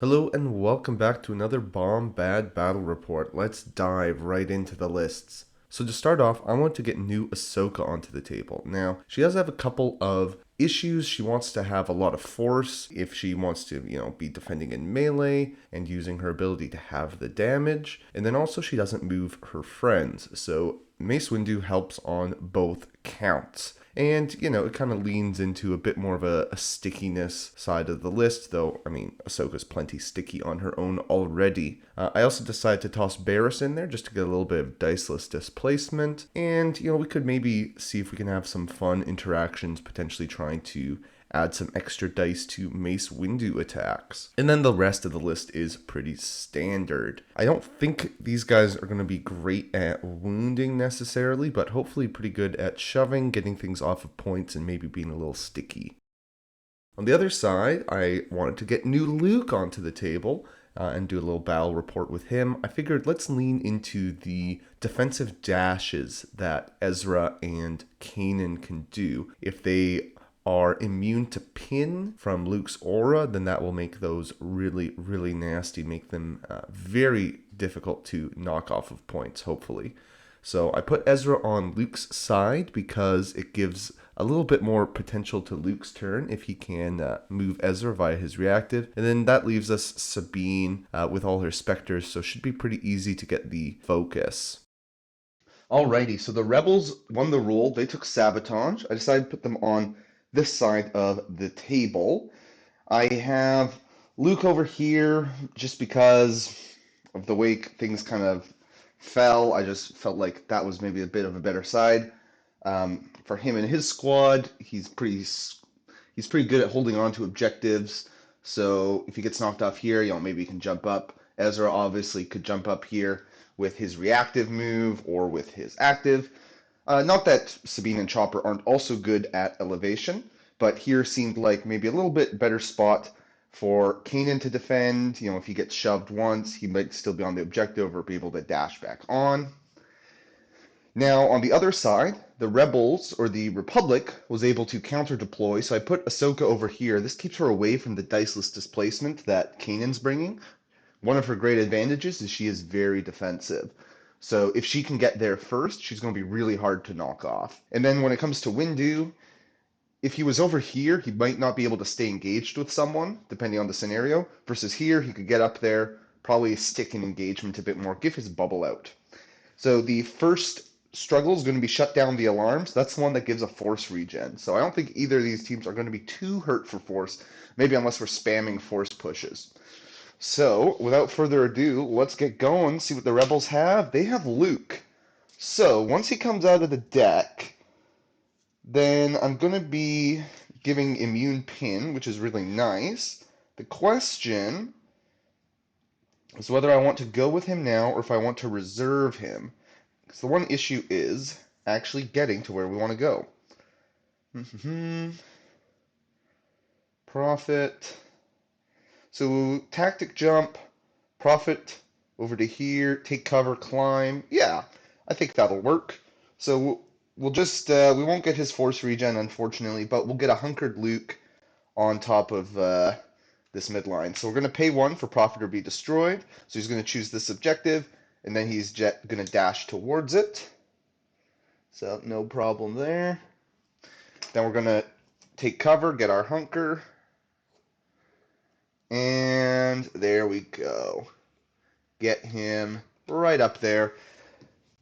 Hello and welcome back to another Bomb Bad Battle Report. Let's dive right into the lists. So to start off, I want to get new Ahsoka onto the table. Now, she does have a couple of issues. She wants to have a lot of force if she wants to, be defending in melee and using her ability to have the damage. And then also she doesn't move her friends. So Mace Windu helps on both counts. And, it kind of leans into a bit more of a stickiness side of the list, though, Ahsoka's plenty sticky on her own already. I also decided to toss Barriss in there just to get a little bit of diceless displacement. And, we could maybe see if we can have some fun interactions, potentially trying to add some extra dice to Mace Windu attacks. And then the rest of the list is pretty standard. I don't think these guys are going to be great at wounding necessarily, but hopefully pretty good at shoving, getting things off of points, and maybe being a little sticky. On the other side, I wanted to get new Luke onto the table. And do a little battle report with him. I figured let's lean into the defensive dashes that Ezra and Kanan can do. If they are immune to pin from Luke's aura, then that will make those really, really nasty, make them very difficult to knock off of points, hopefully. So I put Ezra on Luke's side because it gives a little bit more potential to Luke's turn if he can move Ezra via his reactive. And then that leaves us Sabine with all her specters, so it should be pretty easy to get the focus. Alrighty, so the Rebels won the rule. They took Sabotage. I decided to put them on this side of the table. I have Luke over here just because of the way things kind of fell. I just felt like that was maybe a bit of a better side. For him and his squad, he's pretty good at holding on to objectives. So if he gets knocked off here, maybe he can jump up. Ezra obviously could jump up here with his reactive move or with his active. Not that Sabine and Chopper aren't also good at elevation, but here seemed like maybe a little bit better spot for Kanan to defend. If he gets shoved once, he might still be on the objective or be able to dash back on. Now, on the other side, the Rebels, or the Republic, was able to counter-deploy, so I put Ahsoka over here. This keeps her away from the diceless displacement that Kanan's bringing. One of her great advantages is she is very defensive. So if she can get there first, she's going to be really hard to knock off. And then when it comes to Windu, if he was over here, he might not be able to stay engaged with someone, depending on the scenario, versus here, he could get up there, probably stick in engagement a bit more, give his bubble out. So the first struggle is going to be shut down the alarms. That's the one that gives a force regen. So I don't think either of these teams are going to be too hurt for force, maybe unless we're spamming force pushes. So, without further ado, let's get going, see what the Rebels have. They have Luke. So, once he comes out of the deck, then I'm going to be giving immune pin, which is really nice. The question is whether I want to go with him now or if I want to reserve him. Because the one issue is actually getting to where we want to go. Profit. So tactic jump, profit over to here, take cover, climb. Yeah, I think that'll work. So we'll just, we won't get his force regen, unfortunately, but we'll get a hunkered Luke on top of this midline. So we're going to pay 1 for profit or be destroyed. So he's going to choose this objective, and then he's going to dash towards it. So no problem there. Then we're going to take cover, get our hunker. And there we go. Get him right up there.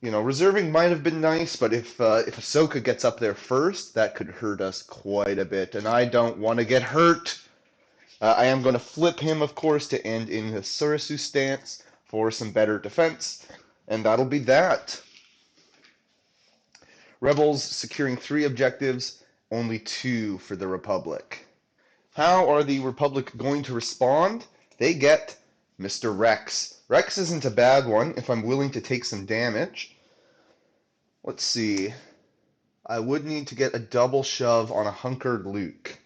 Reserving might have been nice, but if Ahsoka gets up there first, that could hurt us quite a bit, and I don't want to get hurt. I am going to flip him, of course, to end in his Surisu stance for some better defense, and that'll be that. Rebels securing 3 objectives, only 2 for the Republic. How are the Republic going to respond? They get Mr. Rex. Rex isn't a bad one if I'm willing to take some damage. Let's see. I would need to get a double shove on a hunkered Luke.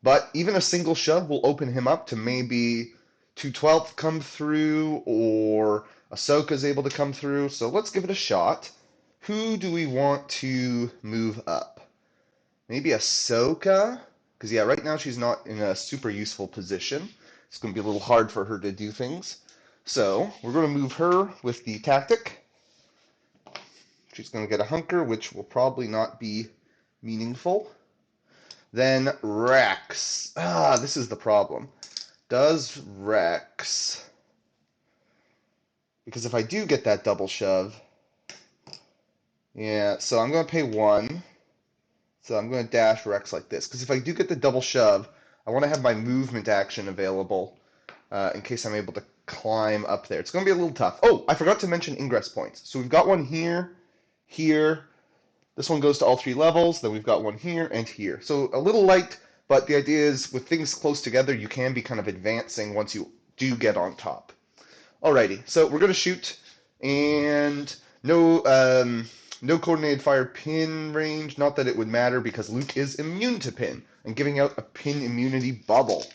But even a single shove will open him up to maybe 2/12 come through, or Ahsoka's able to come through. So let's give it a shot. Who do we want to move up? Maybe Ahsoka? Because, yeah, right now she's not in a super useful position. It's going to be a little hard for her to do things. So we're going to move her with the tactic. She's going to get a hunker, which will probably not be meaningful. Then Rex. This is the problem. Does Rex... Because if I do get that double shove... Yeah, so I'm going to pay 1. So I'm going to dash Rex like this. Because if I do get the double shove, I want to have my movement action available in case I'm able to climb up there. It's going to be a little tough. Oh, I forgot to mention ingress points. So we've got one here, here. This one goes to all 3 levels. Then we've got one here and here. So a little light, but the idea is with things close together, you can be kind of advancing once you do get on top. Alrighty, so we're going to shoot, and no coordinated fire pin range. Not that it would matter because Luke is immune to pin. I'm giving out a pin immunity bubble.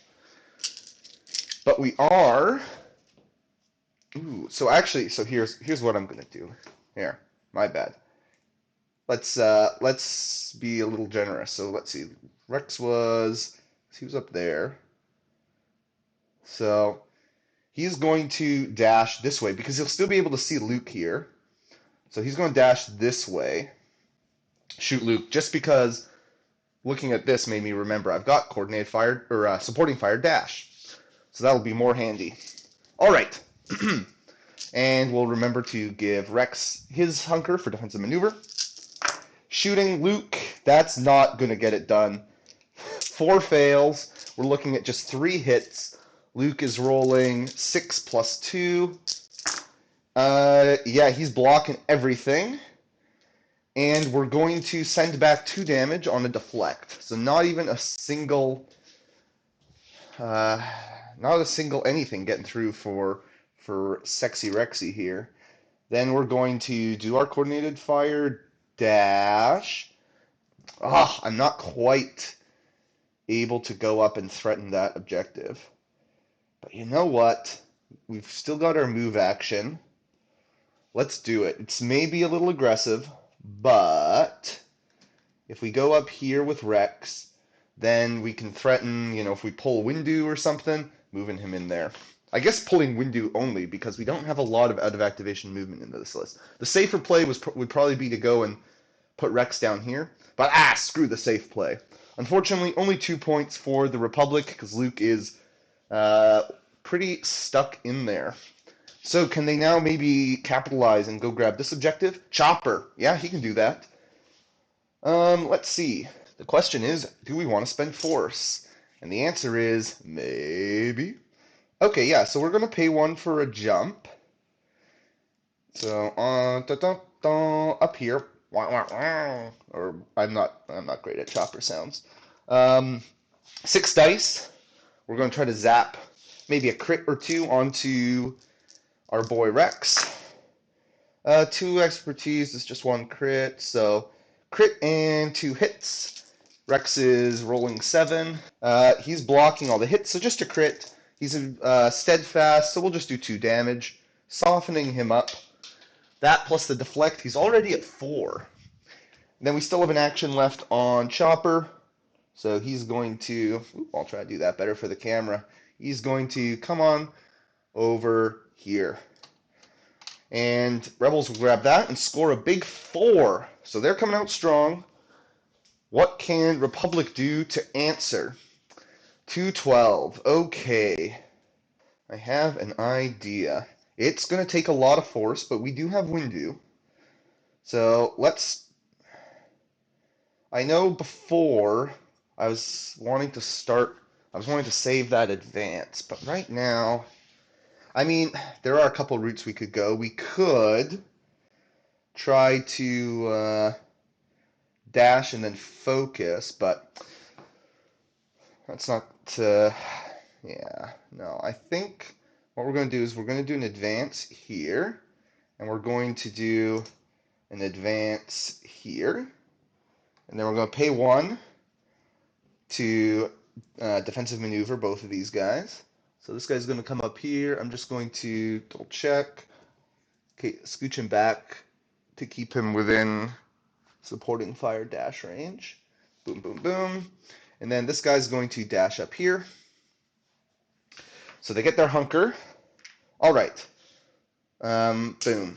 But we are... Ooh, so here's what I'm going to do. Here, my bad. Let's be a little generous. So let's see. Rex he was up there. So he's going to dash this way because he'll still be able to see Luke here. So he's going to dash this way. Shoot Luke, just because looking at this made me remember I've got coordinated fire or supporting fire dash. So that'll be more handy. All right. And we'll remember to give Rex his hunker for defensive maneuver. Shooting Luke, that's not going to get it done. 4 fails. We're looking at just 3 hits. Luke is rolling 6 plus 2. Yeah, he's blocking everything. And we're going to send back 2 damage on a deflect. So not even a single... not a single anything getting through for Sexy Rexy here. Then we're going to do our coordinated fire dash. I'm not quite able to go up and threaten that objective. But you know what? We've still got our move action. Let's do it. It's maybe a little aggressive, but if we go up here with Rex, then we can threaten, if we pull Windu or something, moving him in there. I guess pulling Windu only because we don't have a lot of out-of-activation movement into this list. The safer play would probably be to go and put Rex down here, but screw the safe play. Unfortunately, only 2 points for the Republic because Luke is pretty stuck in there. So can they now maybe capitalize and go grab this objective? Chopper. Yeah, he can do that. Let's see. The question is, do we want to spend force? And the answer is maybe. Okay, yeah, so we're going to pay 1 for a jump. So, up here. Or I'm not great at chopper sounds. 6 dice. We're going to try to zap maybe a crit or 2 onto our boy Rex. 2 expertise is just 1 crit, so crit and 2 hits. Rex is rolling 7. He's blocking all the hits, so just a crit. He's steadfast, so we'll just do 2 damage, softening him up. That plus the deflect, he's already at 4. Then we still have an action left on Chopper, so he's going to... I'll try to do that better for the camera. He's going to come on over here. And Rebels will grab that and score a big 4. So they're coming out strong. What can Republic do to answer? 212. Okay. I have an idea. It's going to take a lot of force, but we do have Windu. So let's... I know before I was wanting to save that advance, but right now... I mean, there are a couple routes we could go. We could try to dash and then focus, but that's not... yeah, no. I think what we're going to do is we're going to do an advance here, and we're going to do an advance here, and then we're going to pay 1 to defensive maneuver both of these guys. So this guy's going to come up here. I'm just going to double check. Okay, scooch him back to keep him within supporting fire dash range. Boom, boom, boom. And then this guy's going to dash up here. So they get their hunker. All right. Boom.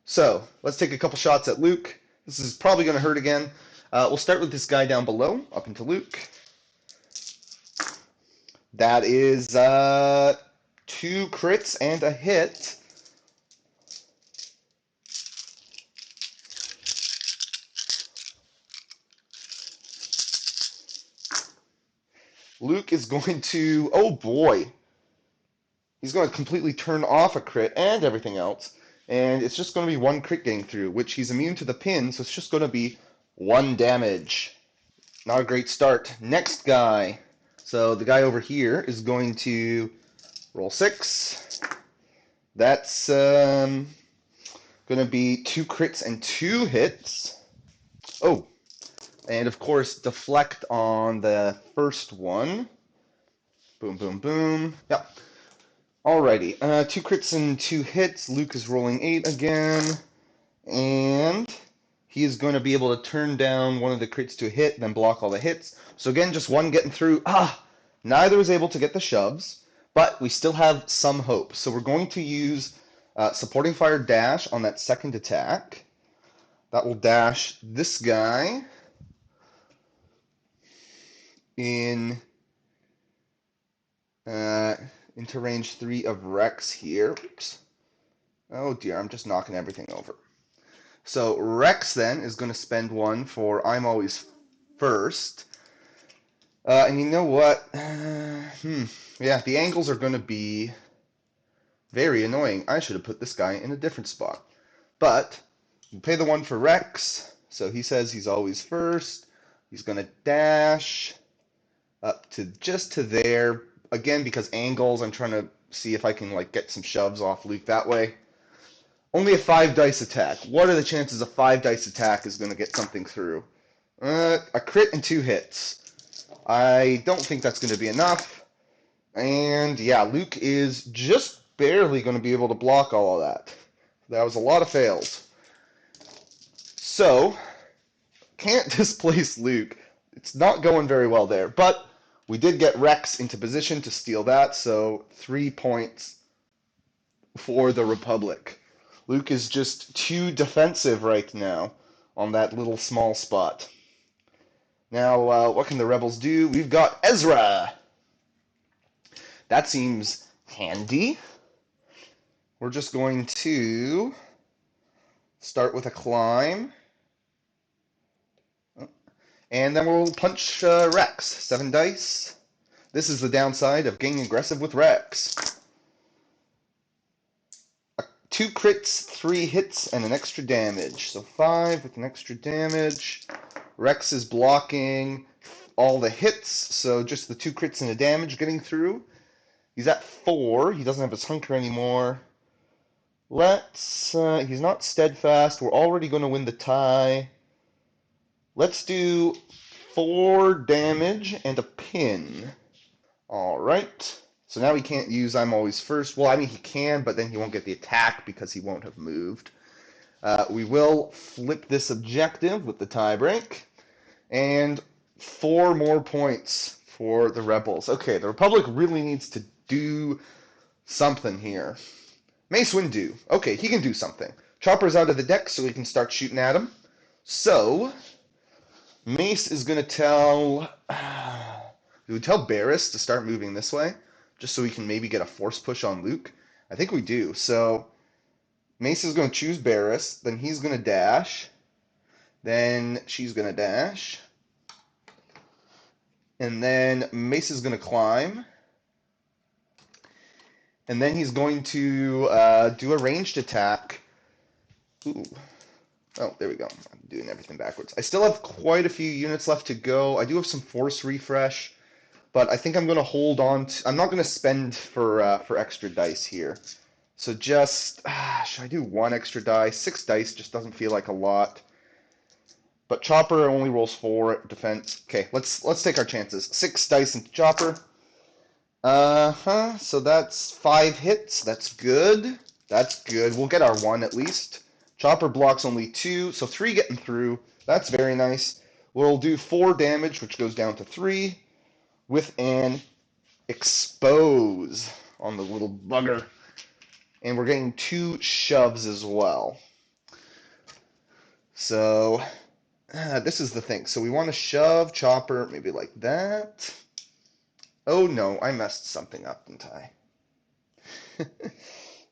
So let's take a couple shots at Luke. This is probably going to hurt again. We'll start with this guy down below, up into Luke. That is 2 crits and a hit. Luke is going to, oh boy, he's going to completely turn off a crit and everything else. And it's just going to be 1 crit getting through, which he's immune to the pin, so it's just going to be 1 damage. Not a great start. Next guy. So the guy over here is going to roll 6. That's going to be 2 crits and 2 hits. Oh, and of course deflect on the first one. Boom, boom, boom. Yep. Alrighty. 2 crits and 2 hits. Luke is rolling 8 again. And he is going to be able to turn down one of the crits to a hit, then block all the hits. So again, just 1 getting through. Neither was able to get the shoves, but we still have some hope. So we're going to use supporting fire dash on that second attack. That will dash this guy into range 3 of Rex here. Oops. Oh dear, I'm just knocking everything over. So Rex then is going to spend 1 for I'm always first. And you know what? Yeah, the angles are going to be very annoying. I should have put this guy in a different spot. But you pay the 1 for Rex, so he says he's always first. He's going to dash up to just to there. Again, because angles, I'm trying to see if I can get some shoves off Luke that way. Only a 5 dice attack. What are the chances a 5 dice attack is going to get something through? A crit and 2 hits. I don't think that's going to be enough. And yeah, Luke is just barely going to be able to block all of that. That was a lot of fails. So, can't displace Luke. It's not going very well there. But we did get Rex into position to steal that, so 3 points for the Republic. Luke is just too defensive right now on that little small spot. Now, what can the rebels do? We've got Ezra. That seems handy. We're just going to start with a climb. And then we'll punch Rex. 7 dice. This is the downside of getting aggressive with Rex. 2 crits, 3 hits, and an extra damage. So 5 with an extra damage. Rex is blocking all the hits, so just the 2 crits and a damage getting through. He's at 4. He doesn't have his hunker anymore. He's not steadfast. We're already going to win the tie. Let's do 4 damage and a pin. All right. So now he can't use I'm always first. Well, I mean, he can, but then he won't get the attack because he won't have moved. We will flip this objective with the tie break. And 4 more points for the Rebels. Okay, the Republic really needs to do something here. Mace Windu. Okay, he can do something. Chopper's out of the deck, so we can start shooting at him. So, Mace is going to tell... Do we tell Barriss to start moving this way? Just so we can maybe get a force push on Luke? I think we do. So, Mace is going to choose Barriss. Then he's going to dash. Then she's going to dash. And then Mace is going to climb. And then he's going to do a ranged attack. Ooh. Oh, there we go. I'm doing everything backwards. I still have quite a few units left to go. I do have some force refresh, but I think I'm going to hold on to... I'm not going to spend for extra dice here. So just... should I do 1 extra die? 6 dice just doesn't feel like a lot. But Chopper only rolls 4 at defense. Okay, let's take our chances. 6 dice into Chopper. So that's 5 hits. That's good. That's good. We'll get our 1 at least. Chopper blocks only 2, so 3 getting through. That's very nice. We'll do 4 damage, which goes down to 3, with an expose. on the little bugger. And we're getting 2 shoves as well. So this is the thing. So we want to shove Chopper maybe like that. Oh no, I messed something up, didn't I?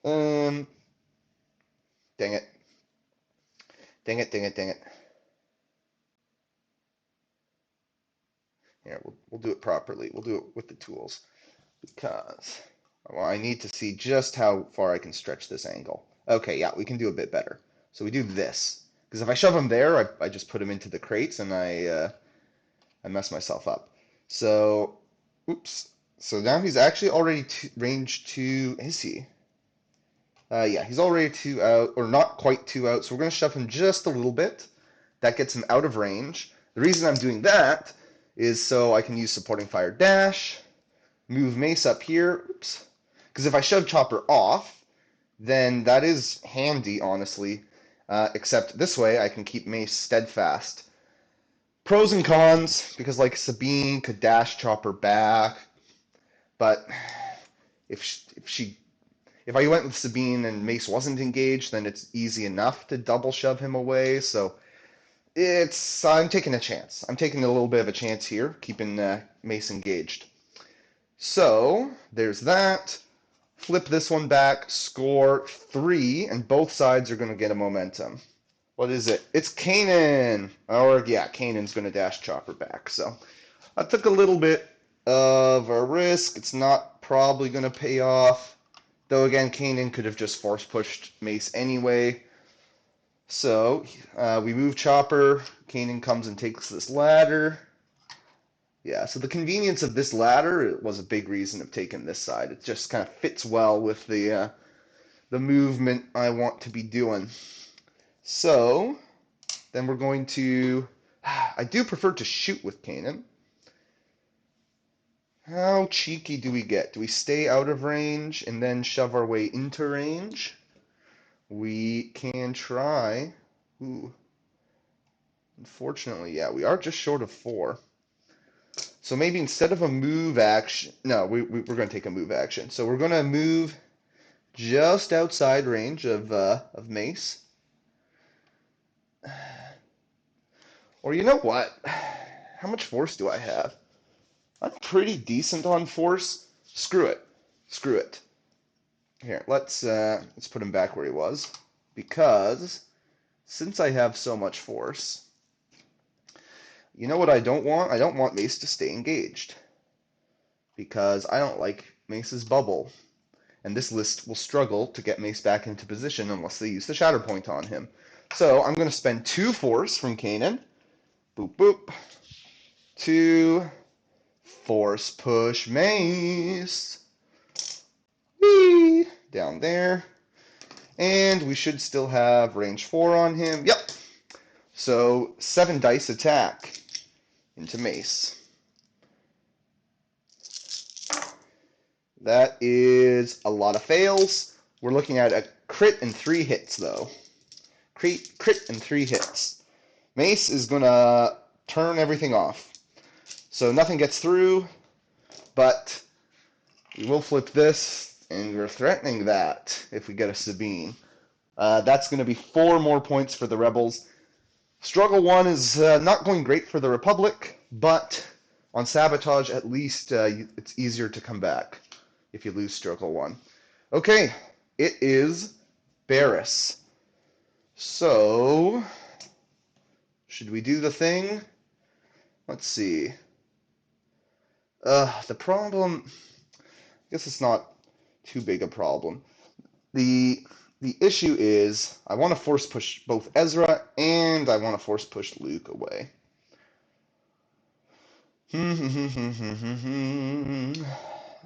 Dang it. Dang it, dang it, dang it. Here, we'll do it properly. We'll do it with the tools. Because, well, I need to see just how far I can stretch this angle. Okay, yeah, we can do a bit better. So we do this. Because if I shove him there, I just put him into the crates and I mess myself up. So, oops. So now he's actually already range 2. Is he? Yeah, he's already 2 out, or not quite 2 out. So we're going to shove him just a little bit. That gets him out of range. The reason I'm doing that is so I can use supporting fire dash, move Mace up here. Oops. Because if I shove Chopper off, then that is handy, honestly. Except this way I can keep Mace steadfast. Pros and cons, because like Sabine could dash Chopper back, but if I went with Sabine and Mace wasn't engaged, then it's easy enough to double shove him away. So I'm taking a chance. I'm taking a little bit of a chance here, keeping Mace engaged. So there's that. Flip this one back, score 3, and both sides are going to get a momentum. What is it? It's Kanan! Or, yeah, Kanan's going to dash Chopper back. So I took a little bit of a risk. It's not probably going to pay off. Though, again, Kanan could have just force-pushed Mace anyway. So we move Chopper. Kanan comes and takes this ladder. Yeah, so the convenience of this ladder was a big reason of taking this side. It just kind of fits well with the movement I want to be doing. So then we're going to... I do prefer to shoot with Kanan. How cheeky do we get? Do we stay out of range and then shove our way into range? We can try. Ooh. Unfortunately, yeah, we are just short of 4. So maybe instead of a move action, no, we're going to take a move action. So we're going to move just outside range of Mace. Or you know what? How much force do I have? I'm pretty decent on force. Screw it. Screw it. Here, let's put him back where he was. Because since I have so much force, you know what I don't want? I don't want Mace to stay engaged. Because I don't like Mace's bubble. And this list will struggle to get Mace back into position unless they use the Shatterpoint on him. So I'm going to spend 2 force from Kanan. Boop, boop. 2 force push Mace. Whee! Down there. And we should still have range 4 on him. Yep. So 7 dice attack into Mace. That is a lot of fails. We're looking at a crit and 3 hits, though. Crit and 3 hits. Mace is going to turn everything off. So nothing gets through, but we will flip this, and we're threatening that if we get a Sabine. That's going to be 4 more points for the Rebels. Struggle 1 is not going great for the Republic, but on Sabotage, at least it's easier to come back if you lose Struggle 1. Okay, it is Barris. So, should we do the thing? Let's see. The problem, I guess it's not too big a problem. The issue is I want to force push both Ezra and I want to force push Luke away.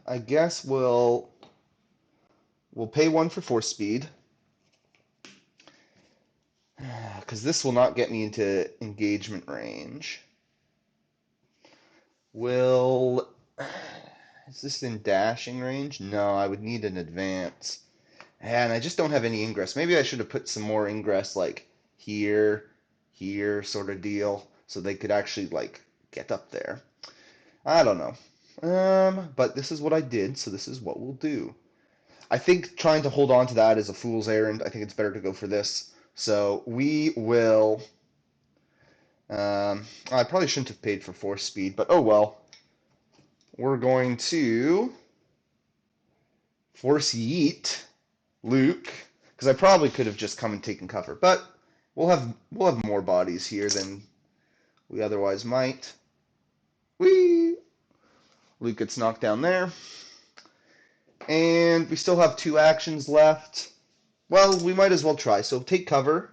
I guess we'll pay 1 for force speed. Because this will not get me into engagement range. Is this in dashing range? No, I would need an advance. And I just don't have any ingress. Maybe I should have put some more ingress like here sort of deal. So they could actually like get up there. I don't know. But this is what I did, so this is what we'll do. I think trying to hold on to that is a fool's errand. I think it's better to go for this. So we will. I probably shouldn't have paid for force speed, but oh well. We're going to force yeet Luke because I probably could have just come and taken cover, but we'll have more bodies here than we otherwise might. Whee! Luke gets knocked down there, and we still have 2 actions left. Well, we might as well try. So take cover.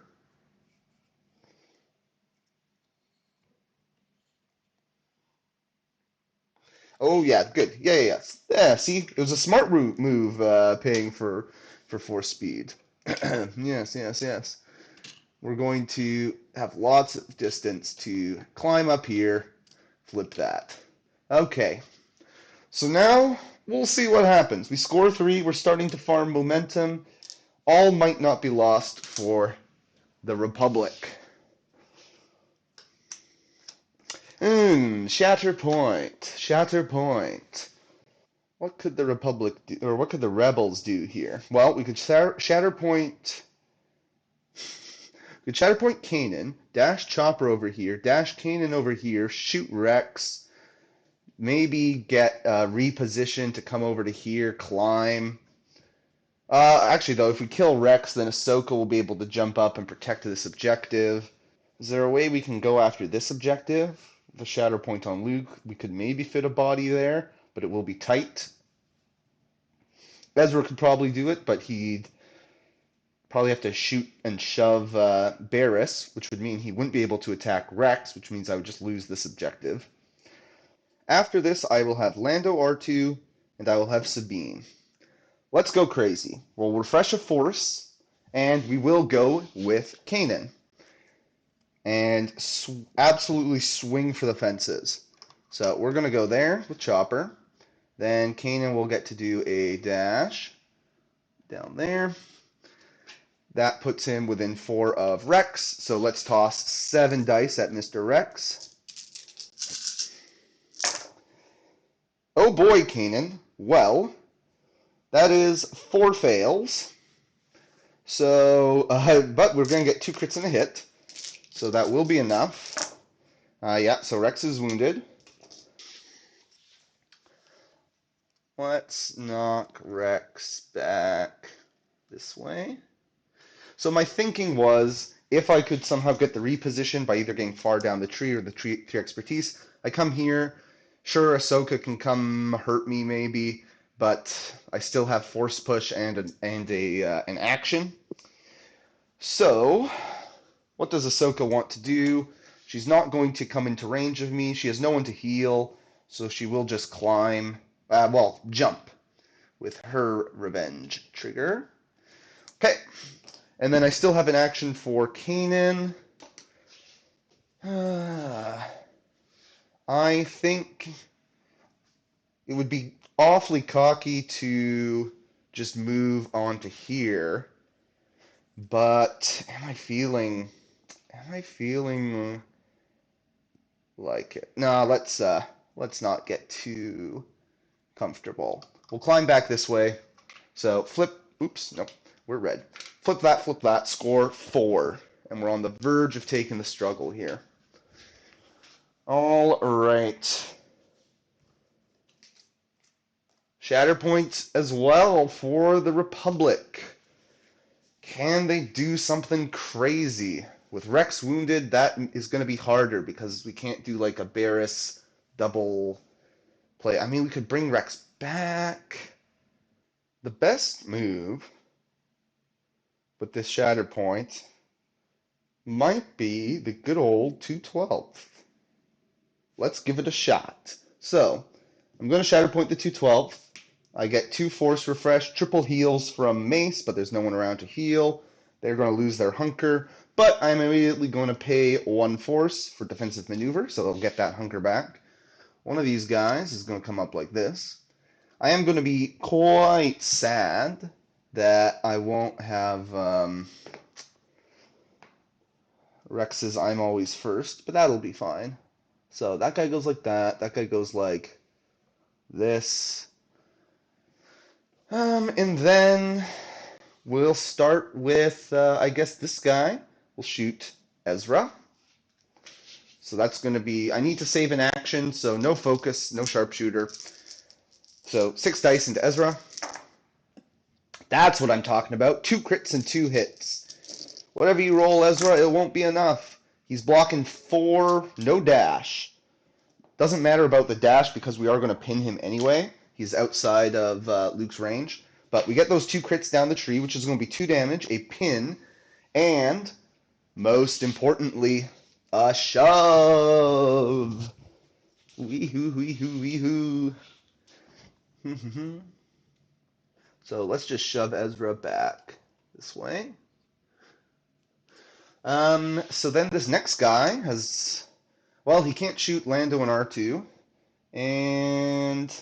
Oh yeah, good. Yeah. Yeah. See, it was a smart move, paying for force speed. Yes. We're going to have lots of distance to climb up here. Flip that. Okay. So now we'll see what happens. We score 3. We're starting to farm momentum. All might not be lost for the Republic. Shatterpoint. What could the Republic do, or what could the rebels do here? Well, we could Shatterpoint. We could Shatterpoint Kanan, dash Chopper over here, dash Kanan over here, shoot Rex, maybe get repositioned to come over to here, climb. Actually, though, if we kill Rex, then Ahsoka will be able to jump up and protect this objective. Is there a way we can go after this objective? The Shatterpoint on Luke. We could maybe fit a body there, but it will be tight. Ezra could probably do it, but he'd probably have to shoot and shove Barriss, which would mean he wouldn't be able to attack Rex, which means I would just lose this objective. After this, I will have Lando R2, and I will have Sabine. Let's go crazy. We'll refresh a force, and we will go with Kanan. And absolutely swing for the fences. So we're going to go there with Chopper. Then Kanan will get to do a dash down there. That puts him within 4 of Rex. So let's toss 7 dice at Mr. Rex. Oh boy, Kanan. Well, that is 4 fails. So, but we're going to get 2 crits and a hit. So that will be enough. Yeah, so Rex is wounded. Let's knock Rex back this way. So my thinking was, if I could somehow get the reposition by either getting far down the tree or the tree expertise, I come here. Sure, Ahsoka can come hurt me maybe, but I still have force push and an action. So, what does Ahsoka want to do? She's not going to come into range of me. She has no one to heal, so she will just climb. Jump with her revenge trigger. Okay. And then I still have an action for Kanan. I think it would be awfully cocky to just move on to here. But am I feeling like it? No, let's not get too comfortable. We'll climb back this way. So flip, oops, nope, we're red. Flip that, score 4. And we're on the verge of taking the struggle here. All right. Shatterpoint as well for the Republic. Can they do something crazy? With Rex wounded, that is going to be harder because we can't do like a Barriss double play. I mean, we could bring Rex back. The best move with this Shatterpoint might be the good old 212. Let's give it a shot. So, I'm going to Shatterpoint the 212. I get 2 force refresh, triple heals from Mace, but there's no one around to heal. They're going to lose their hunker, but I'm immediately going to pay 1 force for defensive maneuver, so they'll get that hunker back. One of these guys is going to come up like this. I am going to be quite sad that I won't have Rex's I'm always first, but that'll be fine. So that guy goes like that. That guy goes like this. And then we'll start with, I guess this guy. We'll shoot Ezra. So that's going to be, I need to save an action, so no focus, no sharpshooter. So 6 dice into Ezra. That's what I'm talking about. 2 crits and 2 hits. Whatever you roll, Ezra, it won't be enough. He's blocking 4, no dash. Doesn't matter about the dash because we are going to pin him anyway. He's outside of Luke's range. But we get those 2 crits down the tree, which is going to be 2 damage, a pin, and, most importantly, a shove. Wee-hoo, wee-hoo, wee-hoo. So let's just shove Ezra back this way. So then this next guy has, well, he can't shoot Lando and R2. And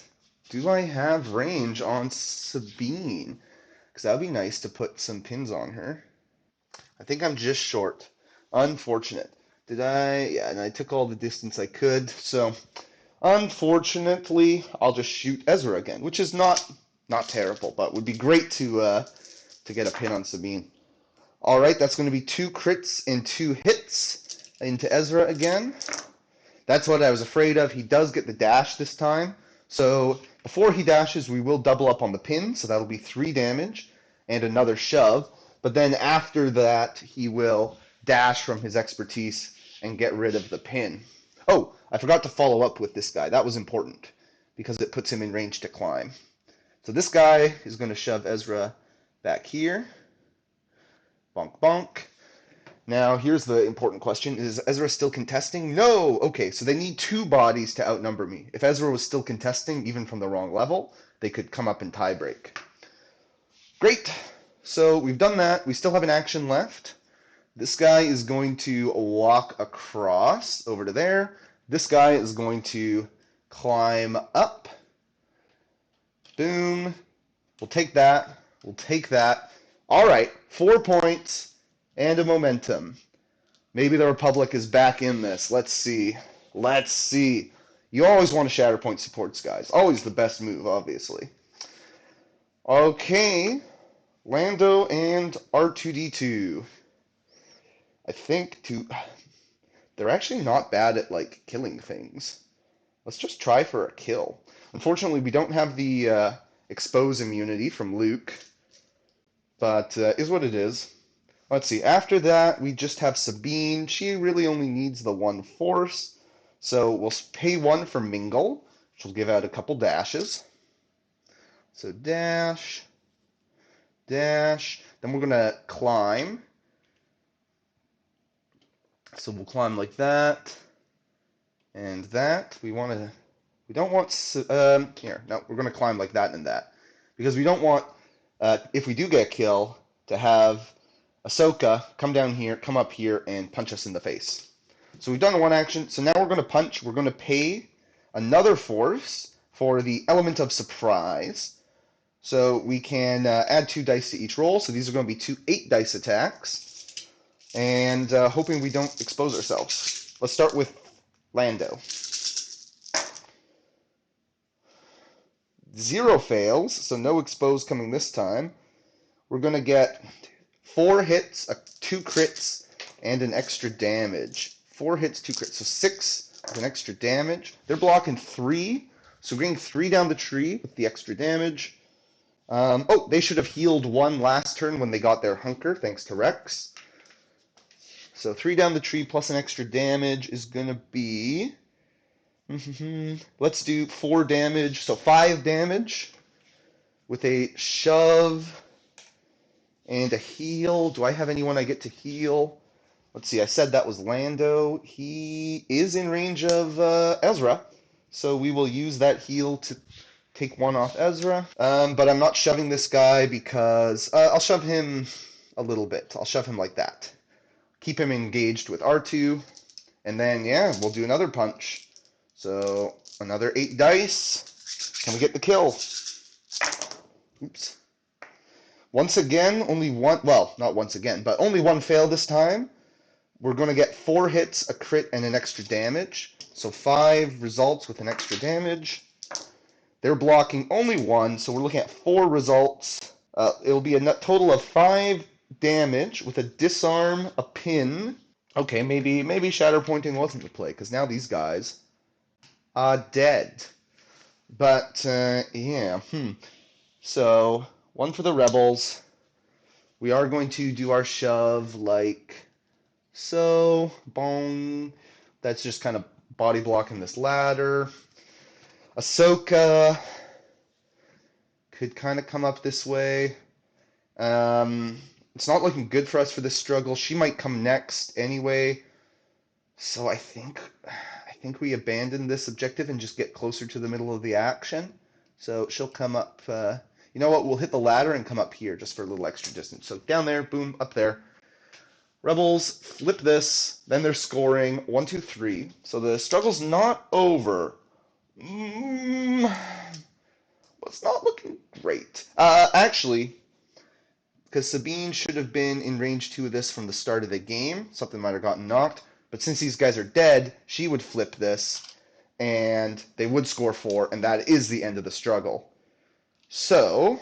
do I have range on Sabine? Because that would be nice to put some pins on her. I think I'm just short. Unfortunate. Did I? Yeah, and I took all the distance I could. So, unfortunately, I'll just shoot Ezra again, which is not terrible, but would be great to get a pin on Sabine. All right, that's going to be 2 crits and 2 hits into Ezra again. That's what I was afraid of. He does get the dash this time. So before he dashes, we will double up on the pin. So that'll be 3 damage and another shove. But then after that, he will dash from his expertise and get rid of the pin. Oh, I forgot to follow up with this guy. That was important because it puts him in range to climb. So this guy is going to shove Ezra back here. Bonk, bonk. Now, here's the important question. Is Ezra still contesting? No! Okay, so they need 2 bodies to outnumber me. If Ezra was still contesting, even from the wrong level, they could come up and tiebreak. Great! So we've done that. We still have an action left. This guy is going to walk across over to there. This guy is going to climb up. Boom. We'll take that. We'll take that. All right, 4 points and a momentum. Maybe the Republic is back in this. Let's see. Let's see. You always want to Shatterpoint supports, guys. Always the best move, obviously. Okay. Lando and R2-D2. I think they're actually not bad at, like, killing things. Let's just try for a kill. Unfortunately, we don't have the expose immunity from Luke. But is what it is. Let's see. After that, we just have Sabine. She really only needs the 1 force. So we'll pay 1 for Mingle, which will give out a couple dashes. So dash, dash. Then we're going to climb. So we'll climb like that and that. We don't want, here, no, we're going to climb like that and that. Because we don't want, if we do get a kill, to have Ahsoka come down here, come up here, and punch us in the face. So we've done 1 action. So now we're going to punch. We're going to pay another force for the element of surprise. So we can add 2 dice to each roll. So these are going to be 2 8-dice attacks. And hoping we don't expose ourselves. Let's start with Lando. 0 fails, so no expose coming this time. We're going to get 4 hits, 2 crits, and an extra damage. 4 hits, 2 crits. So 6 with an extra damage. They're blocking 3. So we're getting 3 down the tree with the extra damage. They should have healed 1 last turn when they got their hunker, thanks to Rex. So 3 down the tree plus an extra damage is going to be... let's do 4 damage. So 5 damage with a shove and a heal. Do I have anyone I get to heal? Let's see. I said that was Lando. He is in range of Ezra. So we will use that heal to take 1 off Ezra. But I'm not shoving this guy because I'll shove him a little bit. I'll shove him like that. Keep him engaged with R2. And then, yeah, we'll do another punch. So another 8 dice. Can we get the kill? Oops. Once again, only 1, well, not once again, but only 1 fail this time. We're going to get 4 hits, a crit, and an extra damage. So 5 results with an extra damage. They're blocking only one, so we're looking at 4 results. It'll be a total of 5 damage with a disarm, a pin. Okay, maybe Shatterpointing wasn't the play, because now these guys are dead. But, yeah, So, one for the rebels. We are going to do our shove like so. Bong. That's just kind of body blocking this ladder. Ahsoka could kind of come up this way. It's not looking good for us for this struggle. She might come next anyway. So I think we abandon this objective and just get closer to the middle of the action. So she'll come up. You know what? We'll hit the ladder and come up here just for a little extra distance. So down there, boom, up there. Rebels flip this. Then they're scoring 1, 2, 3. So the struggle's not over. It's not looking great. Actually, because Sabine should have been in range 2 of this from the start of the game. Something might have gotten knocked. But since these guys are dead, she would flip this, and they would score 4, and that is the end of the struggle. So,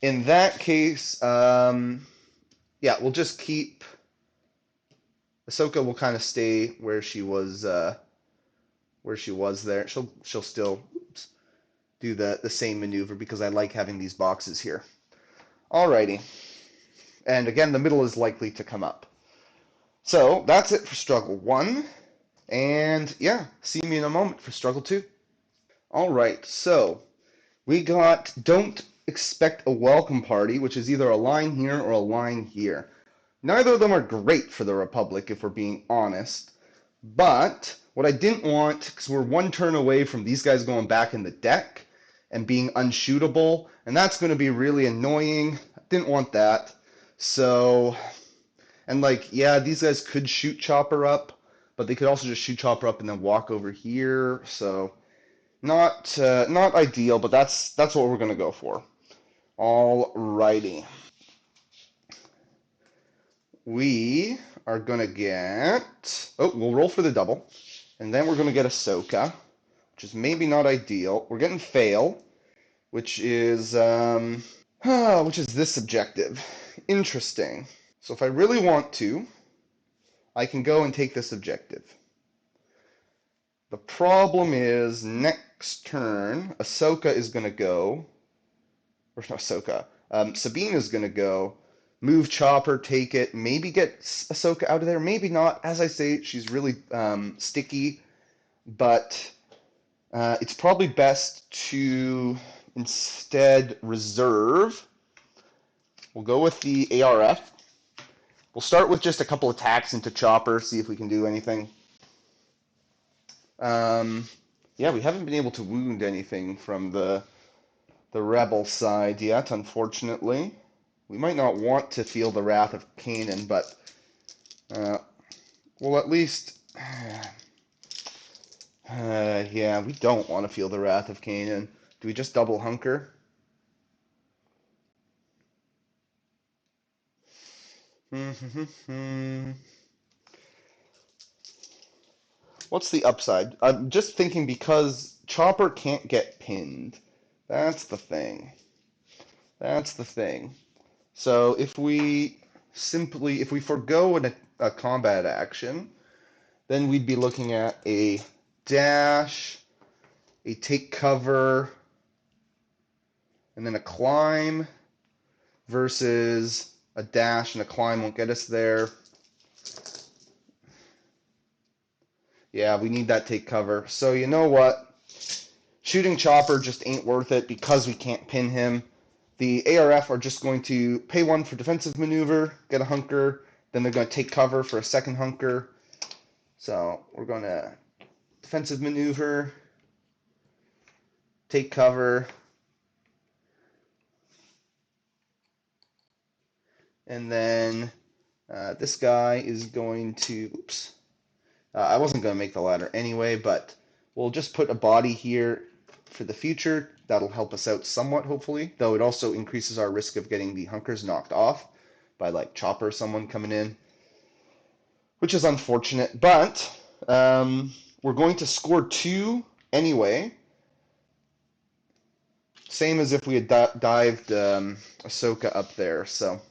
in that case, yeah, we'll just keep... Ahsoka will kind of stay where she was there. She'll still do the same maneuver because I like having these boxes here. Alrighty. And again, the middle is likely to come up. So that's it for struggle 1. And yeah, see me in a moment for struggle 2. Alright, so we got don't expect a welcome party, which is either a line here or a line here. Neither of them are great for the Republic, if we're being honest. But what I didn't want, because we're 1 turn away from these guys going back in the deck and being unshootable, and that's going to be really annoying. I didn't want that. So, and like, yeah, these guys could shoot Chopper up, but they could also just shoot Chopper up and then walk over here. So, not ideal, but that's what we're going to go for. Alrighty. We are going to get... Oh, we'll roll for the double. And then we're going to get Ahsoka, which is maybe not ideal. We're getting fail, which is this objective. Interesting. So if I really want to, I can go and take this objective. The problem is next turn, Ahsoka is going to go, or not Ahsoka, Sabine is going to go, move Chopper, take it, maybe get Ahsoka out of there, maybe not. As I say, she's really sticky, but it's probably best to instead reserve. We'll go with the ARF. We'll start with just a couple attacks into Chopper, see if we can do anything. Yeah, we haven't been able to wound anything from the Rebel side yet, unfortunately. We might not want to feel the wrath of Kanan, but we'll at least... yeah, we don't want to feel the wrath of Kanan. Do we just double hunker? What's the upside? I'm just thinking because Chopper can't get pinned. That's the thing. That's the thing. So if we forego a combat action, then we'd be looking at a dash, a take cover, and then a climb versus a dash and a climb won't get us there. Yeah, we need that take cover. So you know what? Shooting Chopper just ain't worth it because we can't pin him. The ARF are just going to pay 1 for defensive maneuver, get a hunker, then they're going to take cover for a second hunker. So we're going to defensive maneuver, take cover, and then this guy is going to, oops, I wasn't going to make the ladder anyway, but we'll just put a body here for the future. That'll help us out somewhat, hopefully, though it also increases our risk of getting the hunkers knocked off by like Chopper or someone coming in, which is unfortunate, but we're going to score 2 Anyway, same as if we had dived Ahsoka up there. So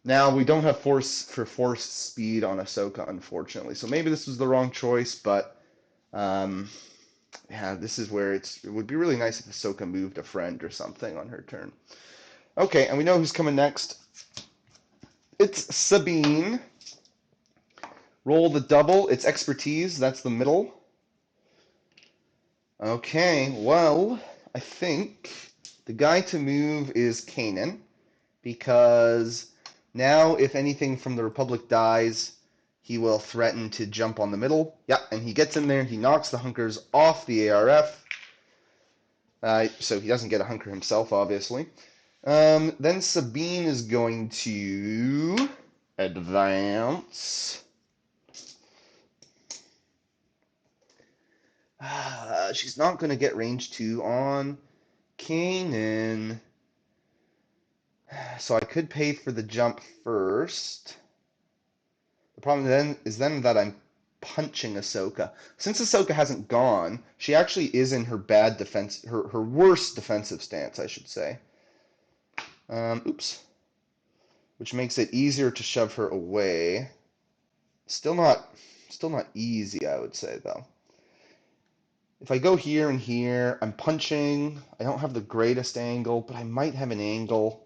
now we don't have force speed on Ahsoka, unfortunately. So maybe this was the wrong choice, but um, yeah, this is where it would be really nice if Ahsoka moved a friend or something on her turn. Okay, and we know who's coming next. It's Sabine. Roll the double. It's expertise. That's the middle. Okay, well, I think the guy to move is Kanan, because now if anything from the Republic dies, he will threaten to jump on the middle. Yeah, and he gets in there. He knocks the Hunkers off the ARF. So he doesn't get a Hunker himself, obviously. Then Sabine is going to advance. She's not going to get range 2 on Kanan. So I could pay for the jump first. The problem then is that I'm punching Ahsoka. Since Ahsoka hasn't gone, she actually is in her bad defense, her worst defensive stance, I should say. Oops. Which makes it easier to shove her away. Still not easy, I would say, though. If I go here and here, I'm punching. I don't have the greatest angle, but I might have an angle.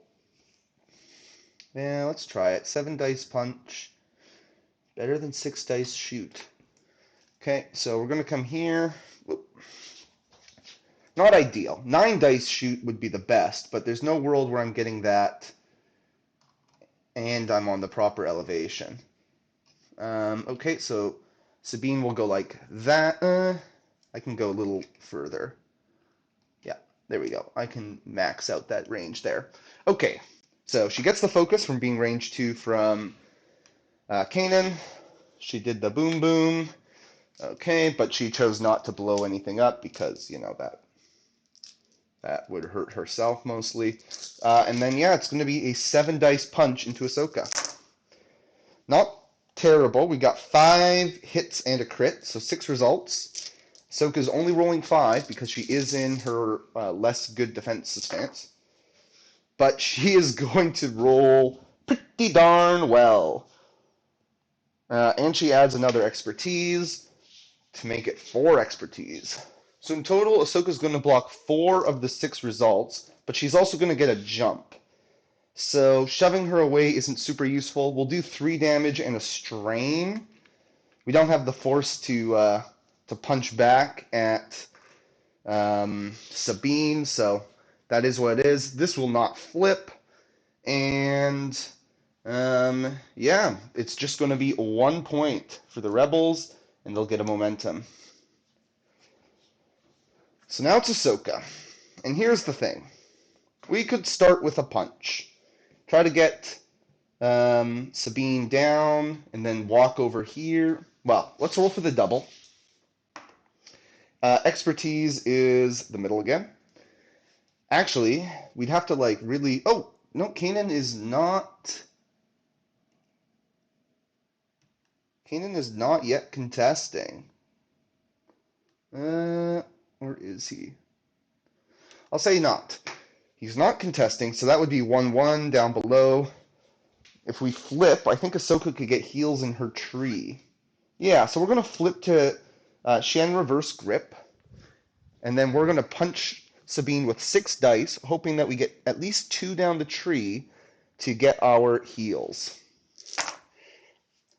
Yeah, let's try it. 7 dice punch. Better than 6 dice shoot. Okay, so we're going to come here. Whoop. Not ideal. 9 dice shoot would be the best, but there's no world where I'm getting that and I'm on the proper elevation. Okay, so Sabine will go like that. I can go a little further. Yeah, there we go. I can max out that range there. Okay, so she gets the focus from being range 2 from Kanan. She did the boom boom. Okay, but she chose not to blow anything up because, you know, that would hurt herself mostly. And then, yeah, it's going to be a 7 dice punch into Ahsoka. Not terrible. We got 5 hits and a crit, so 6 results. Ahsoka's only rolling 5 because she is in her less good defensive stance. But she is going to roll pretty darn well. And she adds another expertise to make it 4 expertise. So in total, Ahsoka's going to block 4 of the 6 results, but she's also going to get a jump. So shoving her away isn't super useful. We'll do 3 damage and a strain. We don't have the force to punch back at Sabine, so that is what it is. This will not flip, and yeah, it's just going to be 1 point for the Rebels, and they'll get a momentum. So now it's Ahsoka, and here's the thing. We could start with a punch. Try to get Sabine down, and then walk over here. Well, let's roll for the double. Expertise is the middle again. Actually, we'd have to like really... Oh, no, Kanan is not... Kanan is not yet contesting. Or is he? I'll say not. He's not contesting, so that would be 1-1 down below. If we flip, I think Ahsoka could get heals in her tree. Yeah, so we're going to flip to Shen reverse grip. And then we're going to punch Sabine with 6 dice, hoping that we get at least 2 down the tree to get our heals.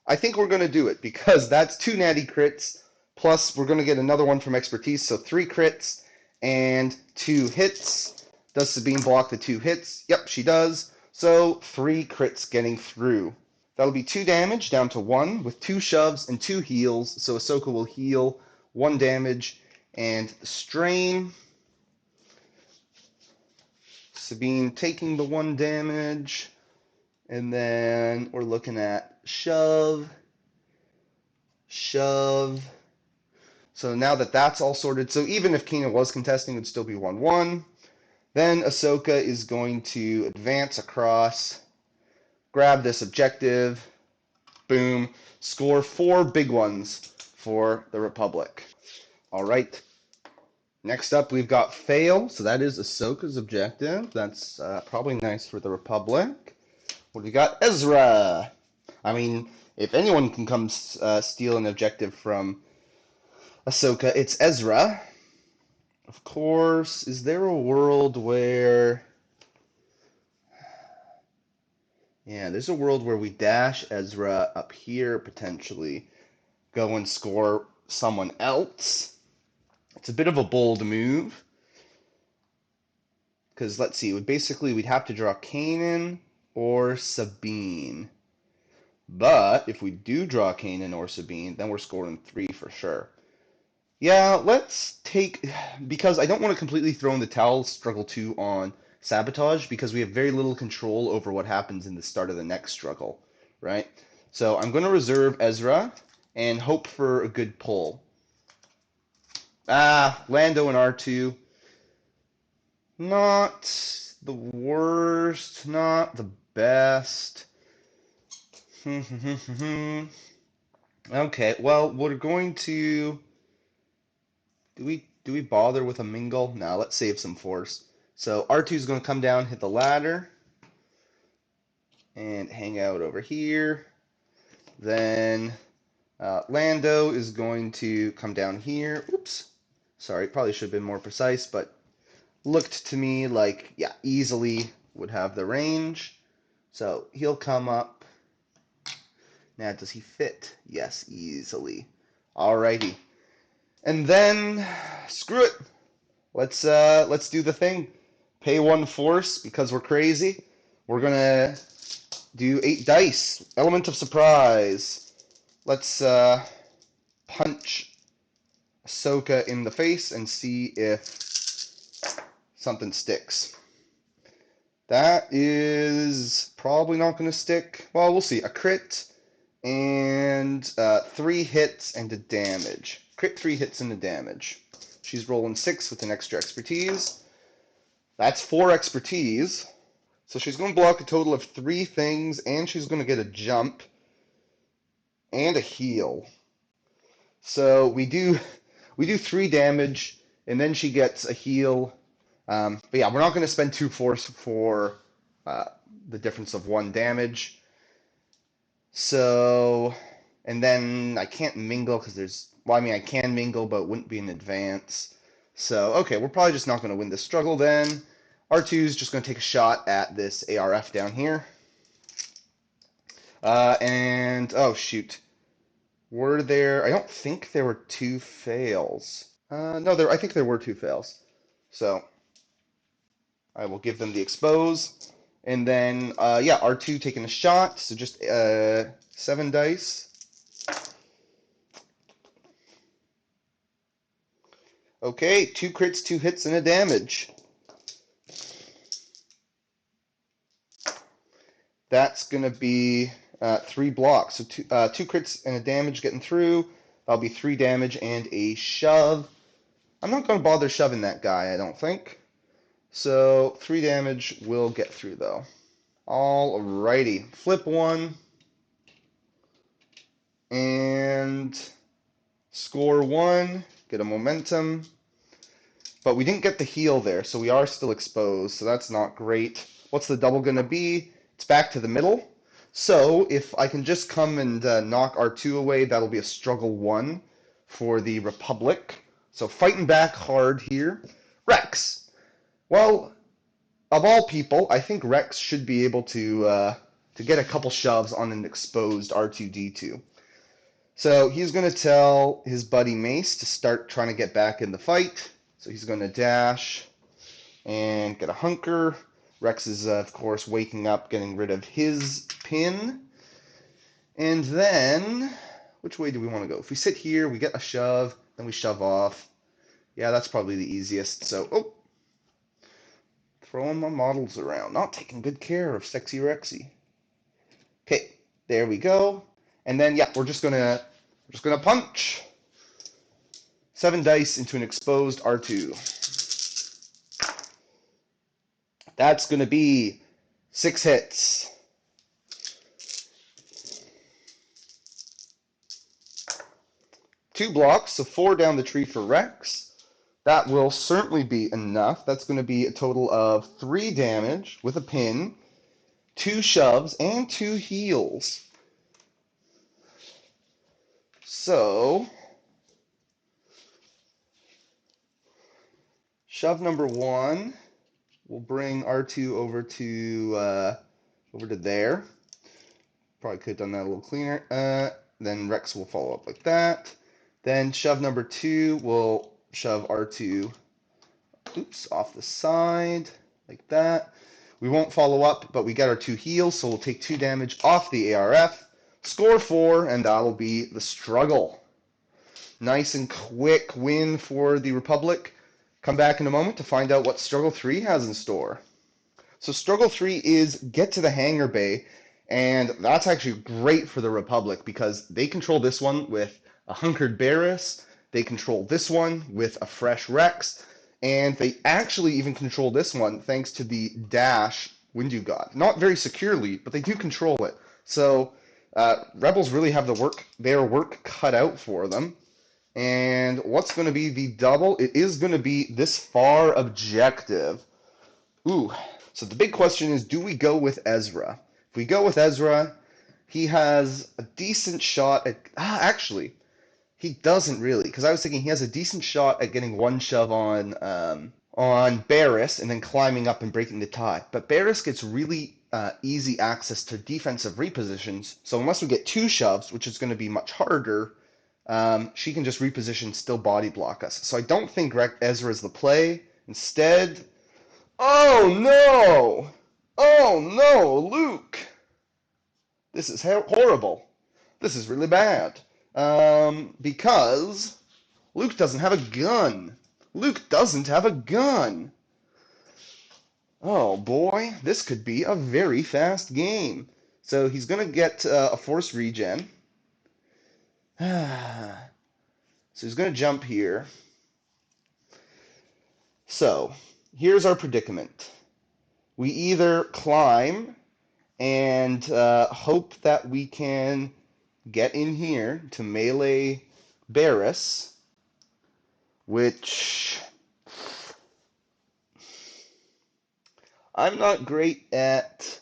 I think we're going to do it because that's 2 natty crits, plus we're going to get another one from expertise, so 3 crits and 2 hits. Does Sabine block the 2 hits? Yep, she does. So 3 crits getting through. That'll be 2 damage down to 1 with 2 shoves and 2 heals, so Ahsoka will heal 1 damage and strain. Sabine taking the 1 damage, and then we're looking at shove. So now that that's all sorted, so even if Kanan was contesting, it would still be 1-1. Then Ahsoka is going to advance across, grab this objective, boom, score 4 big ones for the Republic. All right, Next up, we've got fail. So that is Ahsoka's objective. That's probably nice for the Republic. What do we got? Ezra. I mean, if anyone can come steal an objective from Ahsoka, it's Ezra. Of course, is there a world where... Yeah, there's a world where we dash Ezra up here, potentially. Go and score someone else. It's a bit of a bold move. Because, let's see, we'd have to draw Kanan or Sabine. But if we do draw Kanan or Sabine, then we're scoring 3 for sure. Yeah, let's take... Because I don't want to completely throw in the towel, struggle 2 on Sabotage, because we have very little control over what happens in the start of the next struggle, right? So I'm going to reserve Ezra and hope for a good pull. Lando and R2. Not the worst, not the best. Okay, well, we're going to... Do we bother with a mingle? No, let's save some force. So R2 is going to come down, hit the ladder, and hang out over here. Then Lando is going to come down here. Oops. Sorry, probably should have been more precise, but looked to me like, yeah, easily would have the range. So he'll come up. Now, does he fit? Yes, easily. Alrighty. And then, screw it. Let's do the thing. Pay 1 force because we're crazy. We're gonna do 8 dice. Element of surprise. Let's punch Ahsoka in the face and see if something sticks. That is probably not going to stick. Well, we'll see. A crit and 3 hits and a damage. Crit, 3 hits and a damage. She's rolling 6 with an extra expertise. That's 4 expertise. So she's going to block a total of 3 things, and she's going to get a jump and a heal. So we do 3 damage, and then she gets a heal. But yeah, we're not going to spend 2 force for the difference of 1 damage. So, and then I can't mingle because there's... Well, I mean, I can mingle, but it wouldn't be in advance. So, okay, we're probably just not going to win this struggle then. R2 is just going to take a shot at this ARF down here. Oh, shoot. Were there... I don't think there were 2 fails. No, I think there were 2 fails. So, I will give them the expose. And then, yeah, R2 taking a shot. So just 7 dice. Okay, 2 crits, 2 hits, and a damage. That's going to be 3 blocks. So 2 crits and a damage getting through. That'll be 3 damage and a shove. I'm not going to bother shoving that guy, I don't think. So 3 damage will get through, though. Alrighty. Flip 1. And score 1. Get a momentum. But we didn't get the heal there, so we are still exposed, so that's not great. What's the double going to be? It's back to the middle. So if I can just come and knock R2 away, that'll be a struggle 1 for the Republic. So fighting back hard here. Rex. Well, of all people, I think Rex should be able to get a couple shoves on an exposed R2-D2. So he's going to tell his buddy Mace to start trying to get back in the fight. So he's going to dash and get a hunker. Rex is, of course, waking up, getting rid of his pin. And then, which way do we want to go? If we sit here, we get a shove, then we shove off. Yeah, that's probably the easiest. So, throwing my models around. Not taking good care of Sexy Rexy. Okay, there we go. And then, yeah, we're just gonna punch. 7 dice into an exposed R2. That's going to be 6 hits. Two blocks, so 4 down the tree for Rex. That will certainly be enough. That's going to be a total of 3 damage with a pin, 2 shoves, and 2 heals. So, shove number 1 will bring R2 over to there. Probably could have done that a little cleaner. Then Rex will follow up like that. Then shove number 2 will shove R2, off the side like that. We won't follow up, but we got our 2 heals, so we'll take 2 damage off the ARF. Score 4, and that'll be the struggle. Nice and quick win for the Republic. Come back in a moment to find out what Struggle 3 has in store. So Struggle 3 is get to the Hangar Bay, and that's actually great for the Republic because they control this one with a hunkered Barriss, they control this one with a fresh Rex, and they actually even control this one thanks to the dash Windu God. Not very securely, but they do control it. So Rebels really have their work cut out for them. And what's going to be the double? It is going to be this far objective. Ooh. So the big question is, do we go with Ezra? If we go with Ezra, he has a decent shot at... actually, he doesn't really, because I was thinking he has a decent shot at getting one shove on Barriss and then climbing up and breaking the tie. But Barriss gets really easy access to defensive repositions, so unless we get 2 shoves, which is going to be much harder, she can just reposition, still body block us. So I don't think Ezra is the play. Instead... Oh no! Oh no, Luke! This is horrible. This is really bad. Because Luke doesn't have a gun. Luke doesn't have a gun. Oh boy, this could be a very fast game. So he's going to get a force regen. So he's going to jump here. So here's our predicament. We either climb and hope that we can get in here to melee Barriss, which I'm not great at.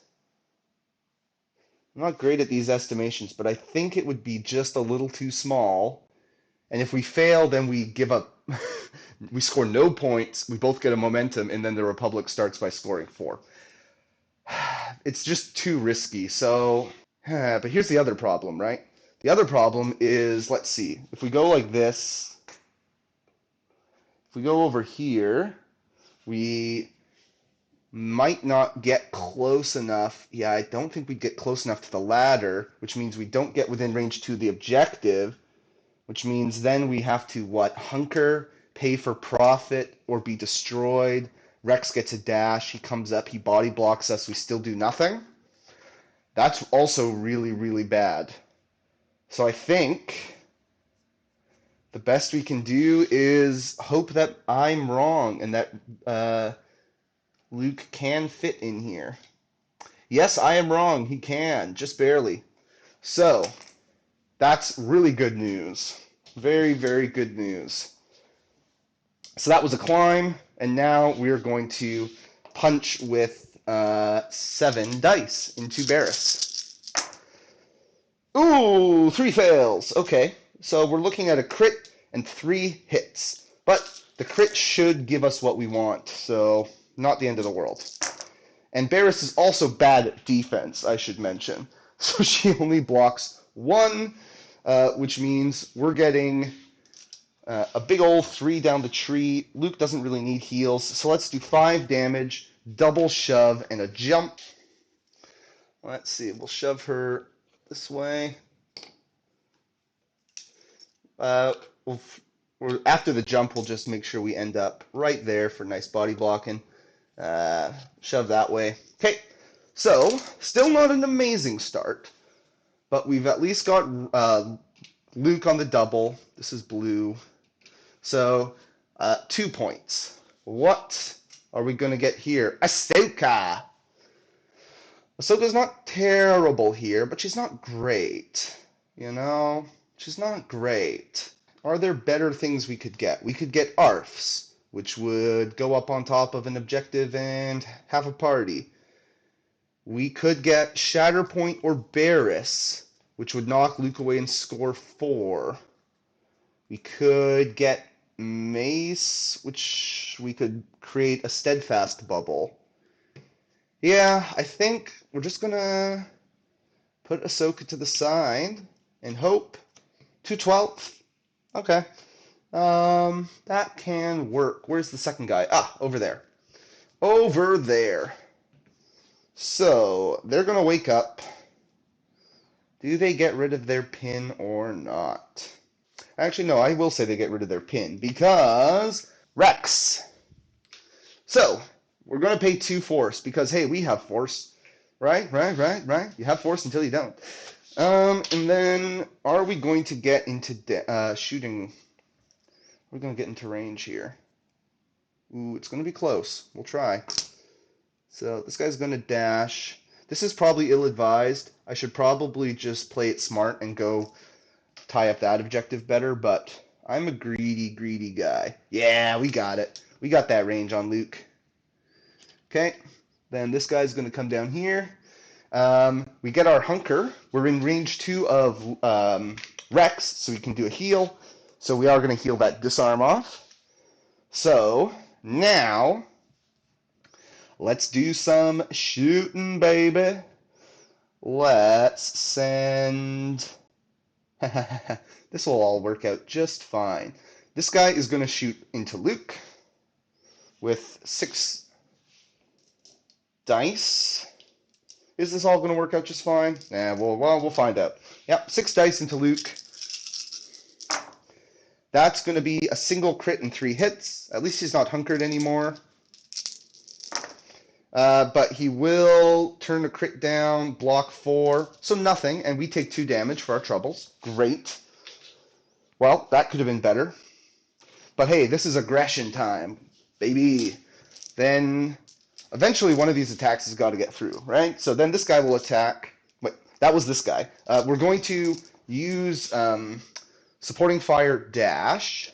I'm not great at these estimations, but I think it would be just a little too small. And if we fail, then we give up. We score no points. We both get a momentum, and then the Republic starts by scoring 4. It's just too risky. So, but here's the other problem, right? The other problem is, let's see, if we go like this, if we go over here, we might not get close enough. Yeah, I don't think we'd get close enough to the ladder, which means we don't get within range to the objective, which means then we have to, what, hunker, pay for profit, or be destroyed. Rex gets a dash, he comes up, he body blocks us, we still do nothing. That's also really, really bad. So I think the best we can do is hope that I'm wrong and that Luke can fit in here. Yes, I am wrong. He can, just barely. So that's really good news. Very, very good news. So that was a climb, and now we're going to punch with 7 dice into Barriss. Ooh, 3 fails. Okay, so we're looking at a crit and 3 hits. But the crit should give us what we want, so not the end of the world. And Barriss is also bad at defense, I should mention. So she only blocks 1, which means we're getting a big old 3 down the tree. Luke doesn't really need heals, so let's do 5 damage, double shove, and a jump. Let's see, we'll shove her this way. After the jump, we'll just make sure we end up right there for nice body blocking. Shove that way. Okay, so still not an amazing start, but we've at least got Luke on the double. This is blue. So 2 points. What are we going to get here? Ahsoka! Ahsoka's not terrible here, but she's not great. You know? She's not great. Are there better things we could get? We could get ARFs. which would go up on top of an objective and have a party. We could get Shatterpoint or Barris, which would knock Luke away and score 4. We could get Mace, which we could create a steadfast bubble. Yeah, I think we're just gonna put Ahsoka to the side and hope. 2/12. Okay. That can work. Where's the second guy? Ah, over there. Over there. So, they're gonna wake up. Do they get rid of their pin or not? Actually, no, I will say they get rid of their pin because Rex. So, we're going to pay 2 force because, hey, we have force. Right? You have force until you don't. And then, are we going to get into shooting? We're going to get into range here. Ooh, it's going to be close. We'll try. So, this guy's going to dash. This is probably ill-advised. I should probably just play it smart and go tie up that objective better, but I'm a greedy guy. Yeah, we got it. We got that range on Luke. Okay, then this guy's going to come down here. We get our Hunker. We're in range 2 of Rex, so we can do a heal. So we are going to heal that disarm off. So now let's do some shooting, baby. Let's send... This will all work out just fine. This guy is going to shoot into Luke with 6 dice. Is this all going to work out just fine? Nah, we'll find out. Yep, 6 dice into Luke. That's going to be a single crit and 3 hits. At least he's not hunkered anymore. But he will turn a crit down, block 4, so nothing, and we take 2 damage for our troubles. Great. Well, that could have been better. But hey, this is aggression time, baby. Then eventually one of these attacks has got to get through, right? So then this guy will attack. Wait, that was this guy. We're going to use supporting fire dash.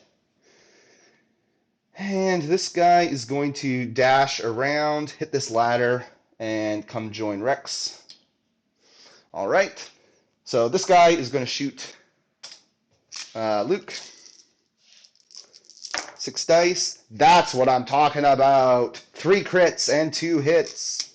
And this guy is going to dash around, hit this ladder, and come join Rex. All right. So this guy is going to shoot Luke. 6 dice. That's what I'm talking about. 3 crits and 2 hits.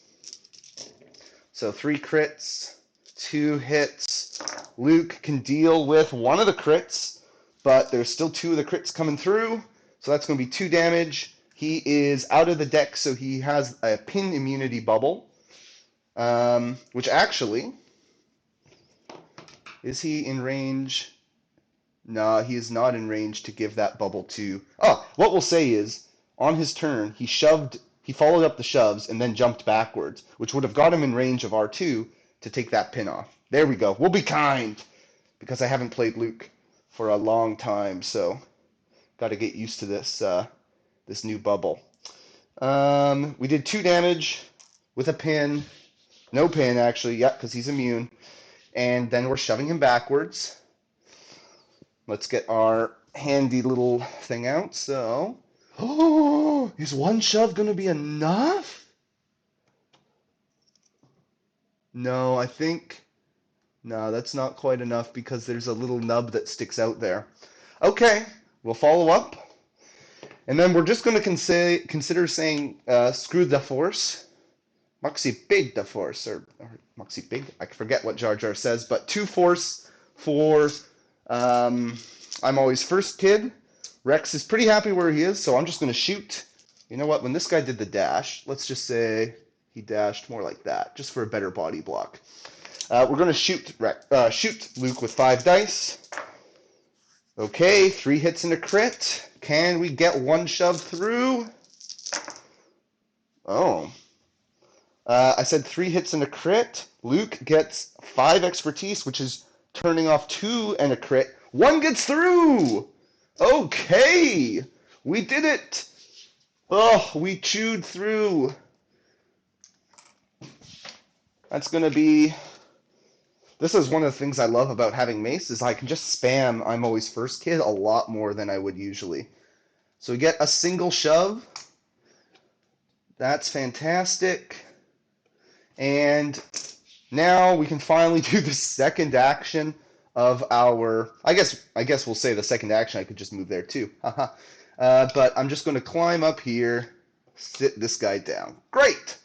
So 3 crits, 2 hits. Luke can deal with one of the crits, but there's still 2 of the crits coming through. So that's going to be 2 damage. He is out of the deck, so he has a pin immunity bubble. Which actually, is he in range? No, he is not in range to give that bubble to... Oh, what we'll say is, on his turn, he followed up the shoves and then jumped backwards, which would have got him in range of R2 to take that pin off. There we go. We'll be kind, because I haven't played Luke for a long time, so got to get used to this new bubble. We did 2 damage with a pin. No pin, actually. Yep, because he's immune. And then we're shoving him backwards. Let's get our handy little thing out. So, oh, is 1 shove going to be enough? No, I think, no, that's not quite enough because there's a little nub that sticks out there. Okay, we'll follow up. And then we're just going to consider saying, screw the force. Moxie big the force, or Moxie big, I forget what Jar Jar says, but 2 force for... I'm always first kid. Rex is pretty happy where he is, so I'm just going to shoot. You know what? When this guy did the dash, let's just say he dashed more like that, just for a better body block. We're going to shoot Luke with 5 dice. Okay, 3 hits and a crit. Can we get 1 shove through? Oh. I said 3 hits and a crit. Luke gets 5 expertise, which is turning off 2 and a crit. 1 gets through! Okay! We did it! Oh, we chewed through. That's going to be... This is one of the things I love about having Mace, is I can just spam I'm always first kid a lot more than I would usually. So we get a single shove. That's fantastic. And now we can finally do the second action of our. I guess we'll say the second action. I could just move there too. But I'm just going to climb up here, sit this guy down. Great.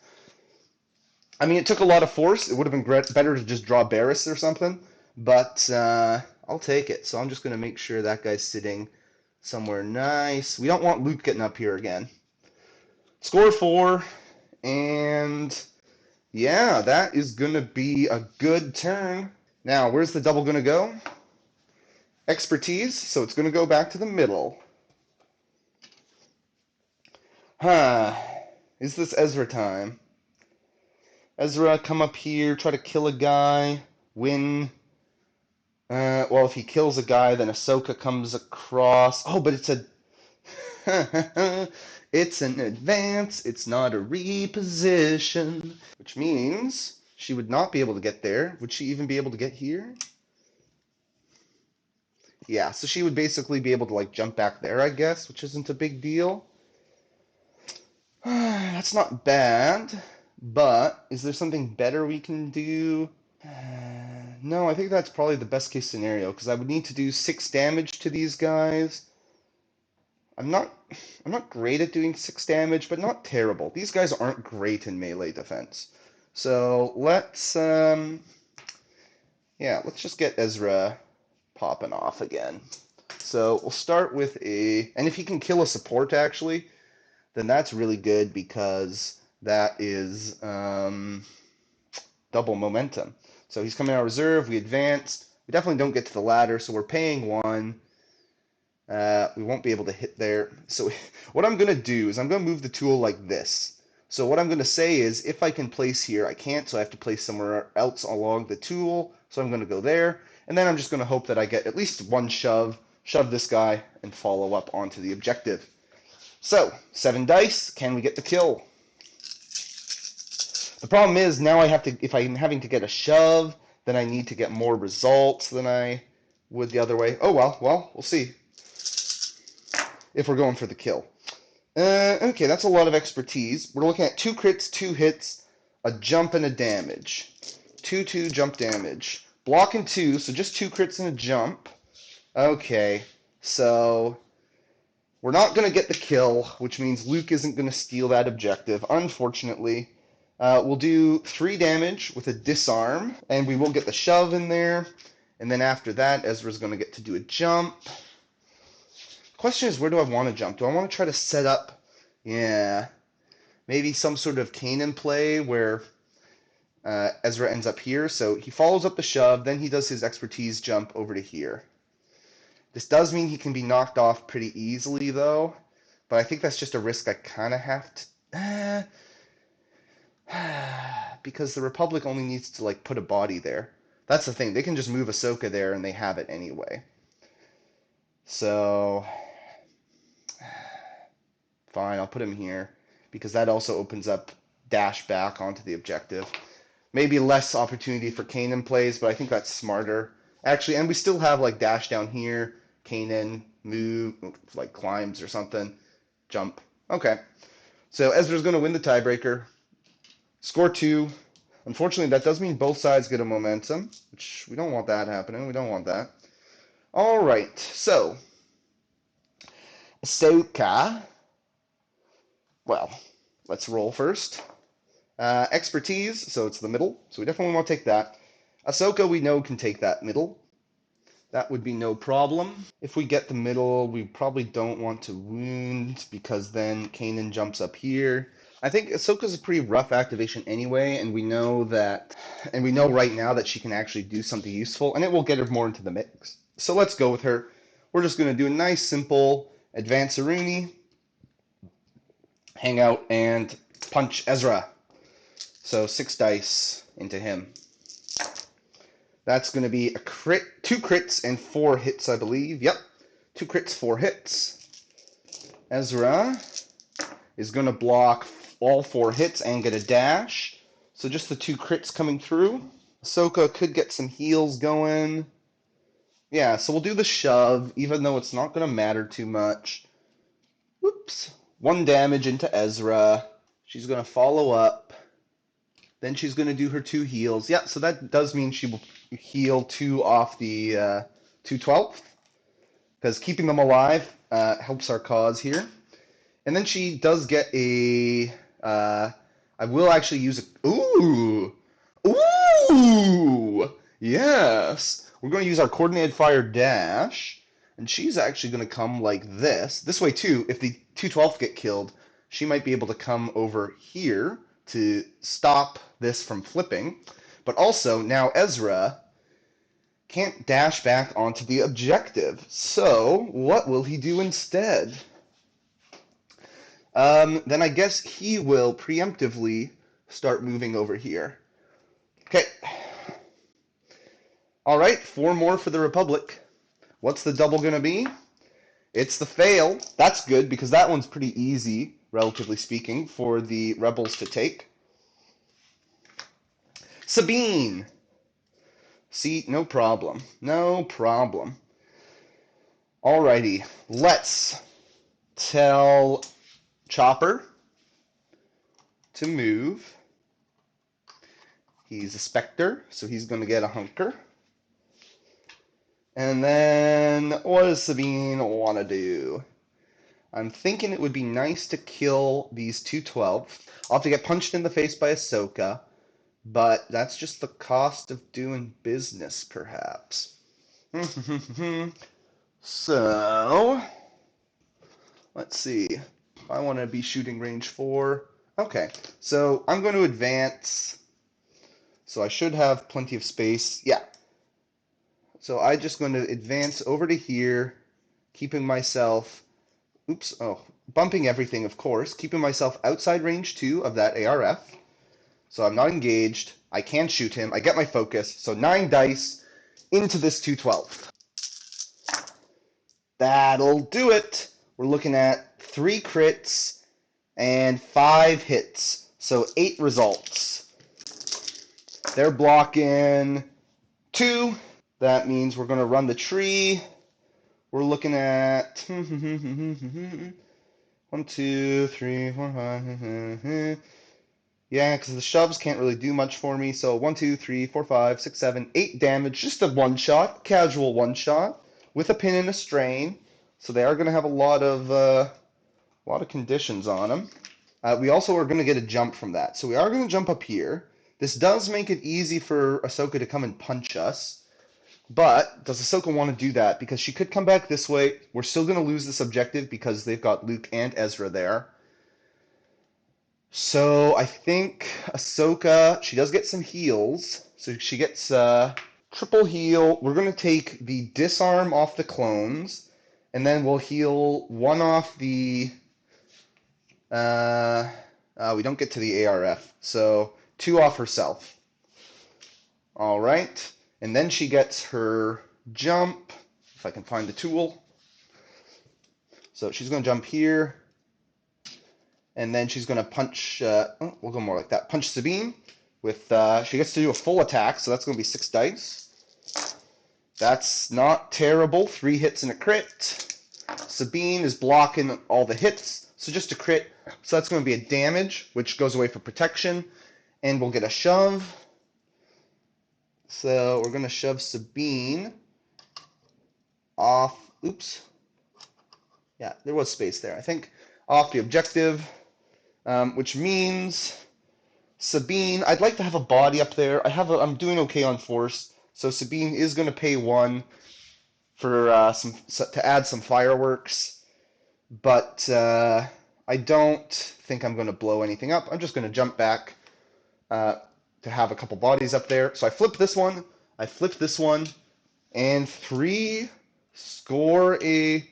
I mean, it took a lot of force. It would have been better to just draw Barris or something, but I'll take it. So I'm just going to make sure that guy's sitting somewhere nice. We don't want Luke getting up here again. Score 4, and yeah, that is going to be a good turn. Now, where's the double going to go? Expertise, so it's going to go back to the middle. Huh. Is this Ezra time? Ezra, come up here, try to kill a guy, win. Well, if he kills a guy, then Ahsoka comes across. Oh, but it's a... It's an advance, it's not a reposition. Which means she would not be able to get there. Would she even be able to get here? Yeah, so she would basically be able to like jump back there, I guess, which isn't a big deal. That's not bad, but is there something better we can do? No, I think that's probably the best case scenario because I would need to do 6 damage to these guys. I'm not great at doing 6 damage, but not terrible. These guys aren't great in melee defense. So let's let's just get Ezra popping off again. So we'll start with and if he can kill a support actually, then that's really good because that is double momentum. So he's coming out of reserve, we advanced. We definitely don't get to the ladder, so we're paying 1. We won't be able to hit there. So what I'm going to do is I'm going to move the tool like this. So what I'm going to say is if I can place here, I can't, so I have to place somewhere else along the tool. So I'm going to go there. And then I'm just going to hope that I get at least 1 shove this guy, and follow up onto the objective. So 7 dice. Can we get the kill? The problem is now if I'm having to get a shove, then I need to get more results than I would the other way. Oh well, we'll see if we're going for the kill. Okay, that's a lot of expertise. We're looking at 2 crits, 2 hits, a jump, and a damage. 2 jump damage. Block and 2, so just 2 crits and a jump. Okay, so we're not going to get the kill, which means Luke isn't going to steal that objective, unfortunately. We'll do 3 damage with a disarm, and we will get the shove in there. And then after that, Ezra's going to get to do a jump. Question is, where do I want to jump? Do I want to try to set up, maybe some sort of Kanan play where Ezra ends up here. So he follows up the shove, then he does his expertise jump over to here. This does mean he can be knocked off pretty easily, though. But I think that's just a risk I kind of have to... because the Republic only needs to like put a body there. That's the thing. They can just move Ahsoka there and they have it anyway. So fine, I'll put him here because that also opens up dash back onto the objective. Maybe less opportunity for Kanan plays, but I think that's smarter. Actually, and we still have like dash down here, Kanan, move, like climbs or something, jump. Okay. So Ezra's going to win the tiebreaker. Score 2. Unfortunately, that does mean both sides get a momentum, which we don't want that happening. We don't want that. All right, so Ahsoka. Well, let's roll first. Expertise, so it's the middle, so we definitely want to take that. Ahsoka, we know, can take that middle. That would be no problem. If we get the middle, we probably don't want to wound because then Kanan jumps up here. I think Ahsoka's a pretty rough activation anyway, and we know right now that she can actually do something useful, and it will get her more into the mix. So let's go with her. We're just going to do a nice, simple advance-a-rooney, hang out, and punch Ezra. So 6 dice into him. That's going to be a crit, 2 crits and 4 hits, I believe. Yep, 2 crits, 4 hits. Ezra is going to block all 4 hits and get a dash. So just the 2 crits coming through. Ahsoka could get some heals going. Yeah, so we'll do the shove, even though it's not going to matter too much. Whoops. 1 damage into Ezra. She's going to follow up. Then she's going to do her 2 heals. Yeah, so that does mean she will heal 2 off the 212th. Because keeping them alive helps our cause here. And then she does get a... I will actually use a... Ooh! Ooh! Yes! We're going to use our coordinated fire dash. And she's actually going to come like this. This way, too, if the 212th get killed, she might be able to come over here to stop this from flipping. But also, now Ezra can't dash back onto the objective. So, what will he do instead? Then I guess he will preemptively start moving over here. Okay. All right, 4 more for the Republic. What's the double going to be? It's the fail. That's good because that one's pretty easy, relatively speaking, for the Rebels to take. Sabine. See, no problem. No problem. Alrighty, let's tell Chopper to move. He's a Spectre, so he's going to get a hunker. And then, what does Sabine want to do? I'm thinking it would be nice to kill these 212. I'll have to get punched in the face by Ahsoka, but that's just the cost of doing business, perhaps. So, let's see. I want to be shooting range 4. Okay, so I'm going to advance. So I should have plenty of space. Yeah. So I'm just going to advance over to here, keeping myself, bumping everything, of course, keeping myself outside range 2 of that ARF. So I'm not engaged. I can shoot him. I get my focus. So 9 dice into this 212. That'll do it. We're looking at 3 crits and 5 hits. So 8 results. They're blocking 2. That means we're going to run the tree. We're looking at 1, 2, 3, 4, 5. Yeah, because the shoves can't really do much for me. So 1, 2, 3, 4, 5, 6, 7, 8 damage. Just a one shot, casual one shot with a pin and a strain. So they are going to have a lot of conditions on them. We also are going to get a jump from that. So we are going to jump up here. This does make it easy for Ahsoka to come and punch us. But does Ahsoka want to do that? Because she could come back this way. We're still going to lose this objective because they've got Luke and Ezra there. So I think Ahsoka, she does get some heals. So she gets triple heal. We're going to take the disarm off the clones. And then we'll heal 1 off the... we don't get to the ARF. So 2 off herself. All right. And then she gets her jump, if I can find the tool. So she's going to jump here. And then she's going to punch, we'll go more like that. Punch Sabine with, she gets to do a full attack, so that's going to be 6 dice. That's not terrible. 3 hits and a crit. Sabine is blocking all the hits, so just a crit. So that's going to be a damage, which goes away for protection. And we'll get a shove. So we're going to shove Sabine off. Oops. Yeah, there was space there, I think. Off the objective, which means Sabine, I'd like to have a body up there. I'm doing okay on force, so Sabine is going to pay 1 for to add some fireworks, but I don't think I'm going to blow anything up. I'm just going to jump back to have a couple bodies up there. So I flip this one, and 3 score a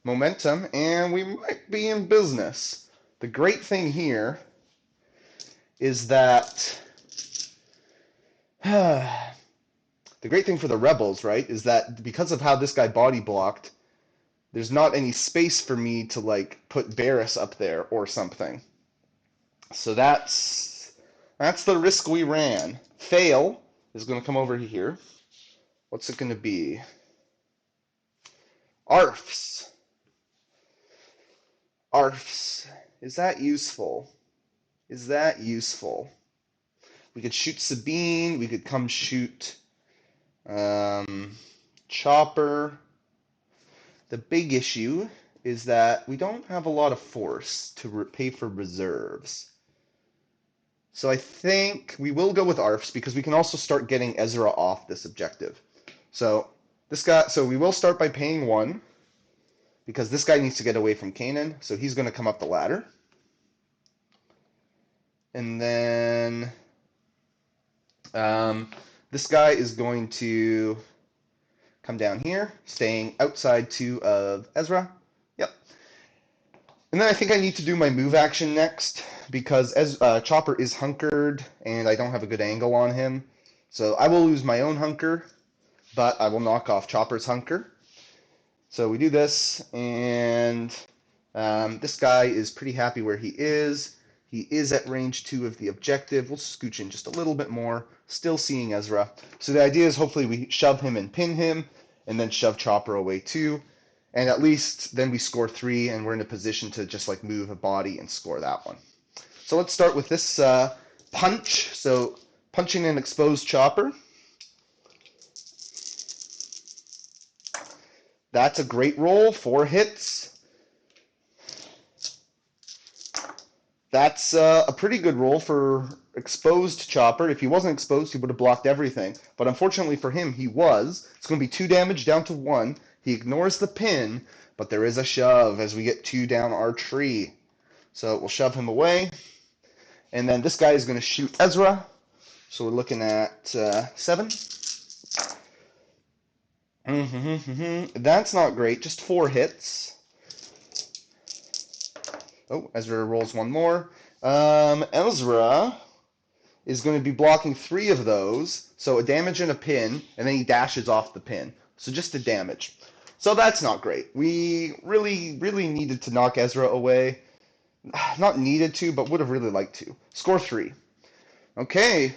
momentum, and we might be in business. The great thing here is that the great thing for the Rebels, right, is that because of how this guy body blocked, there's not any space for me to like put Barriss up there or something. So that's the risk we ran. Fail is going to come over here. What's it going to be? ARFs. ARFs. Is that useful? Is that useful? We could shoot Sabine. We could come shoot Chopper. The big issue is that we don't have a lot of force to pay for reserves. So I think we will go with ARFs because we can also start getting Ezra off this objective. So we will start by paying 1 because this guy needs to get away from Kanan, so he's going to come up the ladder. And then this guy is going to come down here, staying outside 2 of Ezra. Yep. And then I think I need to do my move action next because Chopper is hunkered and I don't have a good angle on him. So I will lose my own hunker, but I will knock off Chopper's hunker. So we do this, and this guy is pretty happy where he is. He is at range 2 of the objective. We'll scooch in just a little bit more, still seeing Ezra. So the idea is hopefully we shove him and pin him, and then shove Chopper away too. And at least then we score 3, and we're in a position to just like move a body and score that one. So let's start with this punch. So punching an exposed Chopper. That's a great roll, 4 hits. That's a pretty good roll for exposed Chopper. If he wasn't exposed, he would have blocked everything. But unfortunately for him, he was. It's going to be 2 damage down to 1. He ignores the pin, but there is a shove as we get 2 down our tree. So we'll shove him away. And then this guy is going to shoot Ezra. So we're looking at 7. That's not great. Just 4 hits. Oh, Ezra rolls 1 more. Ezra is going to be blocking 3 of those. So a damage and a pin, and then he dashes off the pin. So just a damage. So that's not great. We really, really needed to knock Ezra away. Not needed to, but would have really liked to. Score 3. Okay,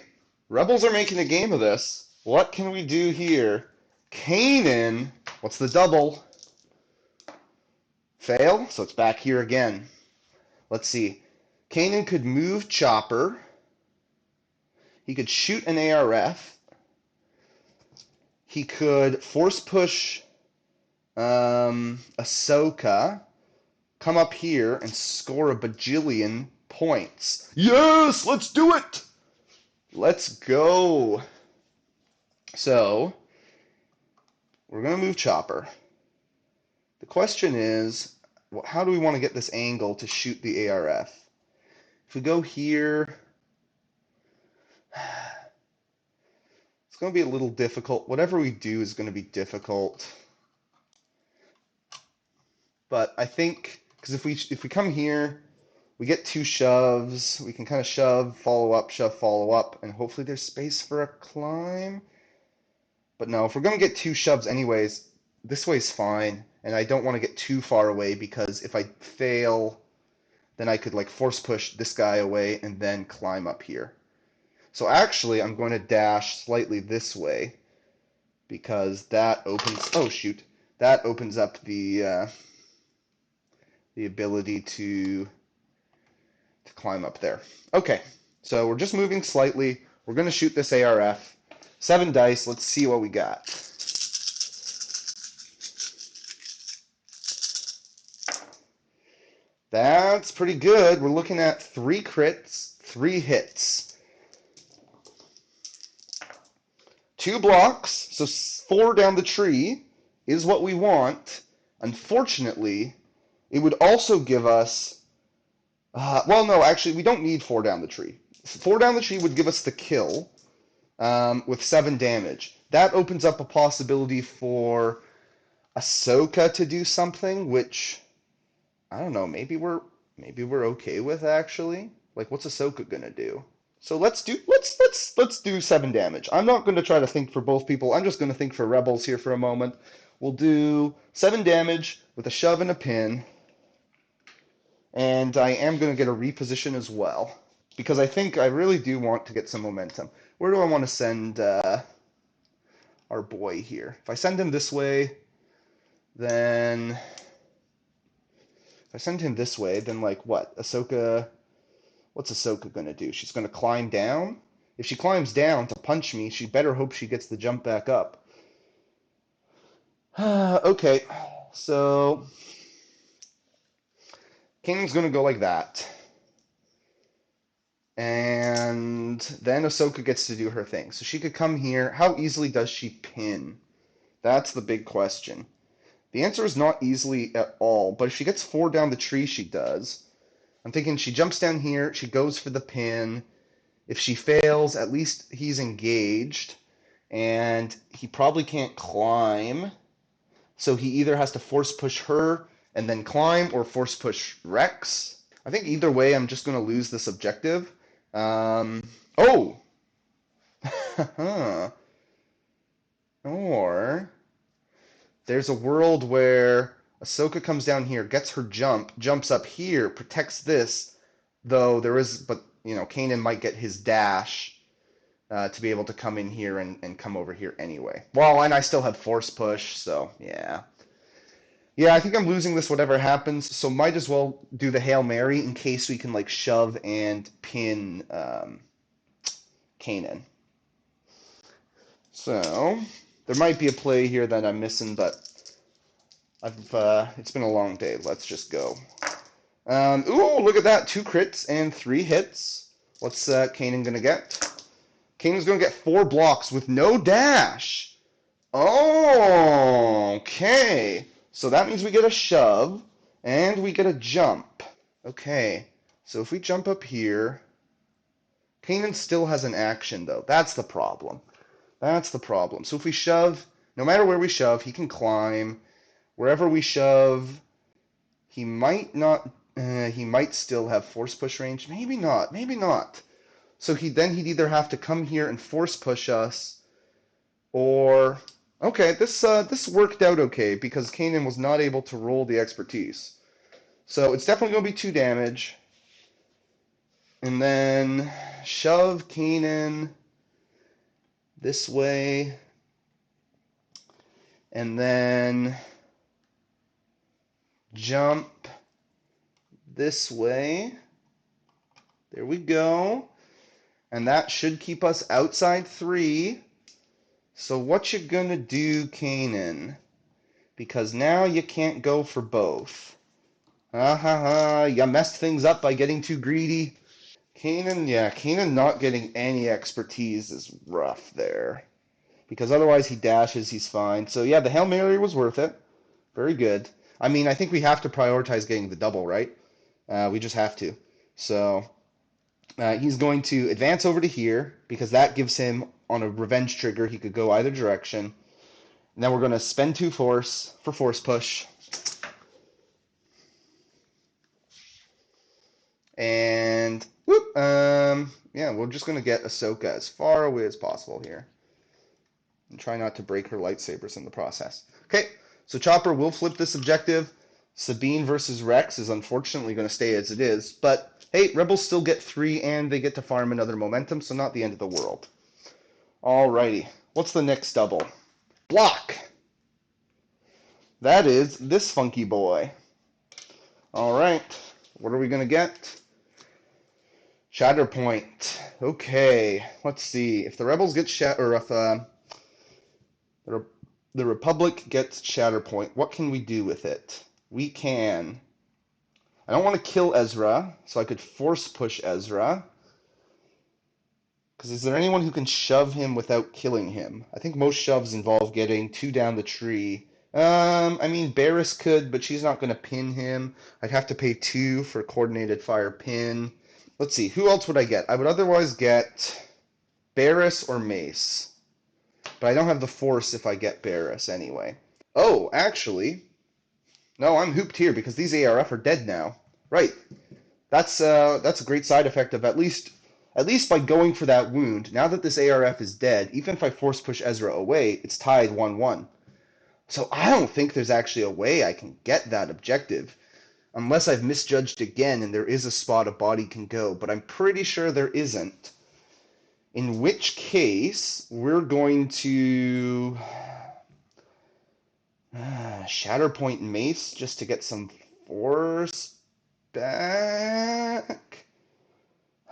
Rebels are making a game of this. What can we do here? Kanan, what's the double? Fail, so it's back here again. Let's see. Kanan could move Chopper. He could shoot an ARF. He could force push Ahsoka, come up here and score a bajillion points. Yes, let's do it! Let's go. So, we're going to move Chopper. The question is, how do we want to get this angle to shoot the ARF? If we go here, it's going to be a little difficult. Whatever we do is going to be difficult. But I think, because if we come here, we get 2 shoves. We can kind of shove, follow up, and hopefully there's space for a climb. But no, if we're going to get 2 shoves anyways, this way's fine. And I don't want to get too far away because if I fail, then I could like force push this guy away and then climb up here. So actually, I'm going to dash slightly this way because that opens. Oh shoot! That opens up the ability to climb up there. Okay, so we're just moving slightly. We're going to shoot this ARF. 7 dice. Let's see what we got. That's pretty good. We're looking at 3 crits, 3 hits. 2 blocks, so 4 down the tree is what we want. Unfortunately, it would also give us... well, no, actually, we don't need 4 down the tree. 4 down the tree would give us the kill with 7 damage. That opens up a possibility for Ahsoka to do something, which... I don't know, maybe we're okay with actually. Like what's Ahsoka gonna do? So let's do 7 damage. I'm not gonna try to think for both people. I'm just gonna think for Rebels here for a moment. We'll do 7 damage with a shove and a pin. And I am gonna get a reposition as well. Because I think I really do want to get some momentum. Where do I want to send our boy here? If I send him this way, then I send him this way, then like what? Ahsoka, what's Ahsoka gonna do? She's gonna climb down? If she climbs down to punch me, she better hope she gets the jump back up. Okay, so Kanan's gonna go like that. And then Ahsoka gets to do her thing. So she could come here. How easily does she pin? That's the big question. The answer is not easily at all, but if she gets 4 down the tree, she does. I'm thinking she jumps down here, she goes for the pin. If she fails, at least he's engaged, and he probably can't climb. So he either has to force push her and then climb, or force push Rex. I think either way, I'm just going to lose this objective. Oh! Or there's a world where Ahsoka comes down here, gets her jump, jumps up here, protects this, though there is, but Kanan might get his dash to be able to come in here and come over here anyway. Well, and I still have force push, so yeah. Yeah, I think I'm losing this whatever happens, so might as well do the Hail Mary in case we can like shove and pin Kanan. So there might be a play here that I'm missing, but it's been a long day. Let's just go. Ooh, look at that. 2 crits and 3 hits. What's Kanan gonna get? Kanan's gonna get 4 blocks with no dash. Oh, okay. So that means we get a shove and we get a jump. Okay. So if we jump up here, Kanan still has an action though. That's the problem. That's the problem. So if we shove, no matter where we shove, he can climb. Wherever we shove, he might not. He might still have force push range. Maybe not. Maybe not. So he'd either have to come here and force push us, or okay, this worked out okay because Kanan was not able to roll the expertise. So it's definitely going to be 2 damage. And then shove Kanan this way. And then jump this way. There we go. And that should keep us outside 3. So what you gonna do, Kanan? Because now you can't go for both. You messed things up by getting too greedy. Kanan not getting any expertise is rough there. Because otherwise he dashes, he's fine. So yeah, the Hail Mary was worth it. Very good. I mean, I think we have to prioritize getting the double, right? We just have to. So he's going to advance over to here because that gives him, on a revenge trigger, he could go either direction. And then we're going to spend 2 force for force push. And whoop, yeah, we're just going to get Ahsoka as far away as possible here. And try not to break her lightsabers in the process. Okay, so Chopper will flip this objective. Sabine versus Rex is unfortunately going to stay as it is. But hey, Rebels still get 3 and they get to farm another momentum, so not the end of the world. Alrighty, what's the next double? Block! That is this funky boy. Alright, what are we going to get? Shatterpoint. Okay, let's see. If the Rebels get if the Republic gets Shatterpoint, what can we do with it? We can. I don't want to kill Ezra, so I could force push Ezra. Because is there anyone who can shove him without killing him? I think most shoves involve getting 2 down the tree. I mean, Barriss could, but she's not going to pin him. I'd have to pay 2 for coordinated fire pin. Let's see, who else would I get? I would otherwise get Barriss or Mace. But I don't have the force if I get Barriss anyway. Oh, actually, no, I'm hooped here because these ARF are dead now. Right. That's a great side effect of at least by going for that wound. Now that this ARF is dead, even if I force push Ezra away, it's tied 1-1. So I don't think there's actually a way I can get that objective. Unless I've misjudged again and there is a spot a body can go, but I'm pretty sure there isn't. In which case, we're going to Shatterpoint Mace just to get some force back.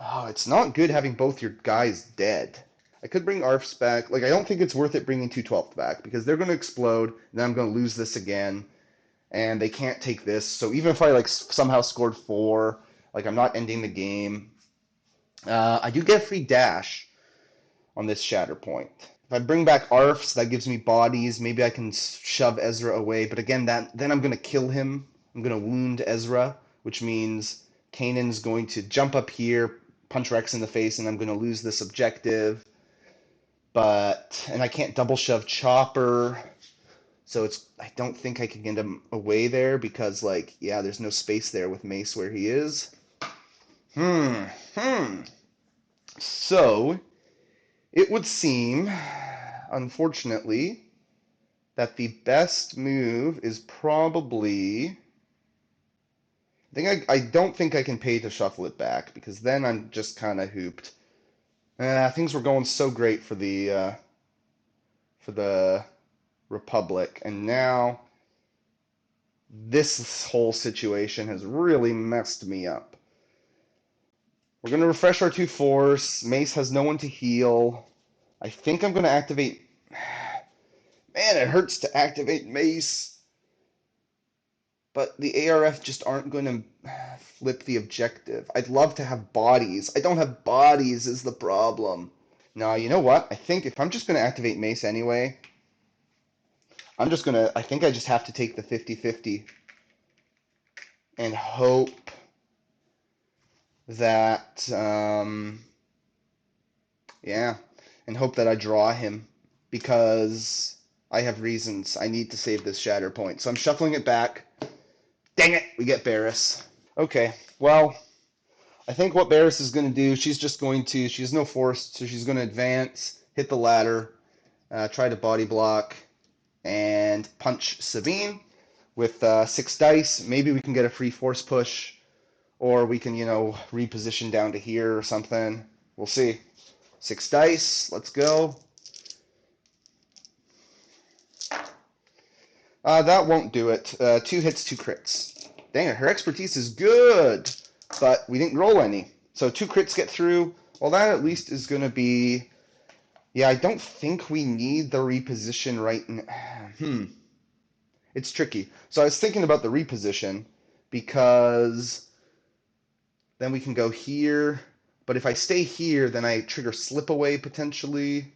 Oh, it's not good having both your guys dead. I could bring ARFs back. Like, I don't think it's worth it bringing 212th back because they're going to explode, and then I'm going to lose this again, and they can't take this. So even if I, like, somehow scored 4, like, I'm not ending the game. I do get a free dash on this Shatterpoint. If I bring back ARFs, that gives me bodies. Maybe I can shove Ezra away. But again, then I'm going to kill him. I'm going to wound Ezra, which means Kanan's going to jump up here, punch Rex in the face, and I'm going to lose this objective. And I can't double shove Chopper. So I don't think I can get him away there because, like, yeah, there's no space there with Mace where he is. So it would seem, unfortunately, that the best move is probably. I don't think I can pay to shuffle it back because then I'm just kind of hooped. Things were going so great for the Republic, and now this whole situation has really messed me up. We're going to refresh our 2 force. Mace has no one to heal. I think I'm going to activate. Man, it hurts to activate Mace. But the ARF just aren't going to flip the objective. I'd love to have bodies. I don't have bodies is the problem. Now, you know what? I think if I'm just going to activate Mace anyway, I think I just have to take the 50-50 and hope that, yeah, and hope that I draw him because I have reasons. I need to save this Shatterpoint. So I'm shuffling it back. Dang it, we get Barriss. Okay, well, I think what Barriss is going to do, she has no force, so she's going to advance, hit the ladder, try to body block, and punch Sabine with 6 dice. Maybe we can get a free force push, or we can, reposition down to here or something. We'll see. 6 dice, let's go. That won't do it. 2 hits, 2 crits. Dang it, her expertise is good, but we didn't roll any. So 2 crits get through. Well, that at least is going to be... Yeah, I don't think we need the reposition right now. It's tricky. So I was thinking about the reposition because then we can go here. But if I stay here, then I trigger slip away potentially.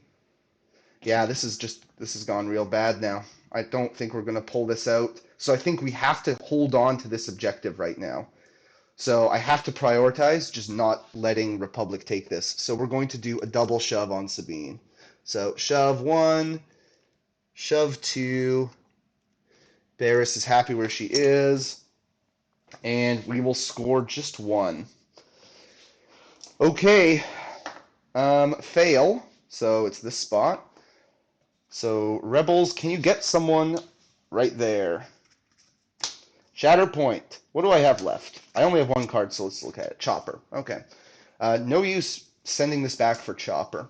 Yeah, this has gone real bad now. I don't think we're going to pull this out. So I think we have to hold on to this objective right now. So I have to prioritize just not letting Republic take this. So we're going to do a double shove on Sabine. So shove 1, shove 2. Barriss is happy where she is. And we will score just 1. Okay. Fail. So it's this spot. So, Rebels, can you get someone right there? Shatterpoint. What do I have left? I only have 1 card, so let's look at it. Chopper. Okay. No use sending this back for Chopper.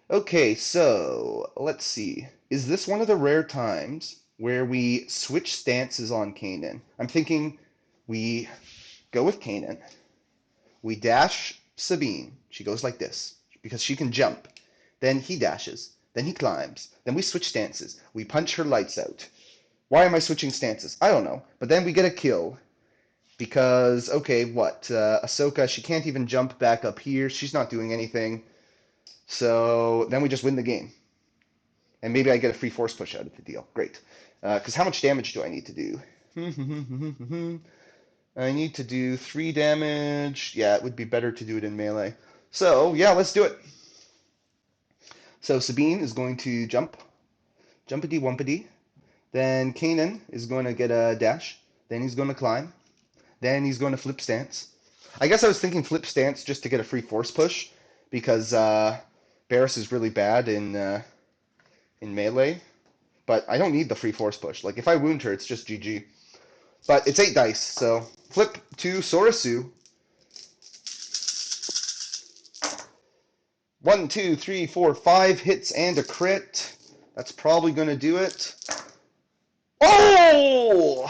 Okay, so let's see. Is this one of the rare times where we switch stances on Kanan? I'm thinking we go with Kanan. We dash Sabine. She goes like this because she can jump. Then he dashes. Then he climbs. Then we switch stances. We punch her lights out. Why am I switching stances? I don't know. But then we get a kill. Because, okay, what? Ahsoka, she can't even jump back up here. She's not doing anything. So then we just win the game. And maybe I get a free force push out of the deal. Great. Because how much damage do I need to do? I need to do 3 damage. Yeah, it would be better to do it in melee. So, yeah, let's do it. So Sabine is going to jump. Jumpity wumpity. Then Kanan is going to get a dash. Then he's going to climb. Then he's going to flip stance. I guess I was thinking flip stance just to get a free force push because Barriss is really bad in melee. But I don't need the free force push. Like, if I wound her, it's just GG. But it's 8 dice, so flip to Sorasu. 1, 2, 3, 4, 5 hits and a crit. That's probably going to do it. Oh!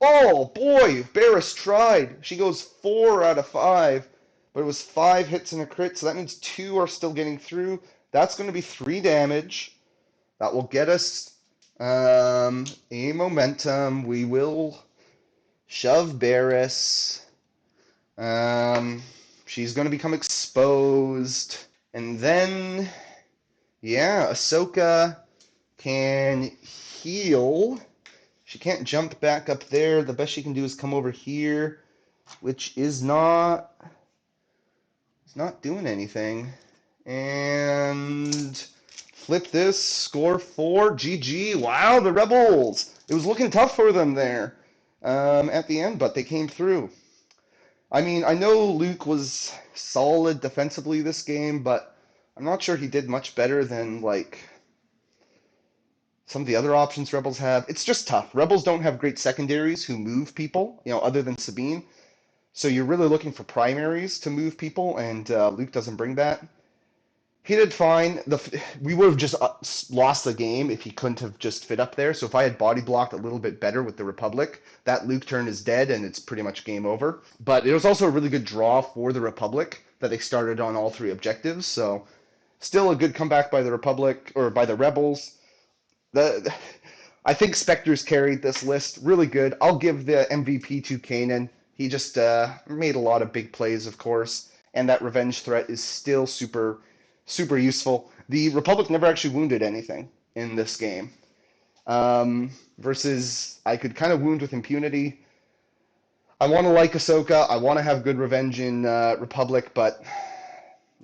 Oh boy, Barris tried. She goes 4 out of 5, but it was 5 hits and a crit, so that means 2 are still getting through. That's going to be 3 damage. That will get us a momentum. We will shove Barris. Um, she's going to become exposed. And then, yeah, Ahsoka can heal. She can't jump back up there. The best she can do is come over here, which is not it's not doing anything. And flip this, score 4, GG. Wow, the Rebels. It was looking tough for them there at the end, but they came through. I mean, I know Luke was solid defensively this game, but I'm not sure he did much better than like some of the other options Rebels have. It's just tough. Rebels don't have great secondaries who move people, other than Sabine. So you're really looking for primaries to move people, and Luke doesn't bring that. He did fine. We would have just lost the game if he couldn't have just fit up there. So if I had body blocked a little bit better with the Republic, that Luke turn is dead and it's pretty much game over. But it was also a really good draw for the Republic that they started on all 3 objectives. So still a good comeback by the Republic or by the Rebels. The I think Spectres carried this list really good. I'll give the MVP to Kanan. He just made a lot of big plays, of course, and that revenge threat is still super, super useful. The Republic never actually wounded anything in this game. Versus, I could kind of wound with impunity. I want to like Ahsoka. I want to have good revenge in Republic, but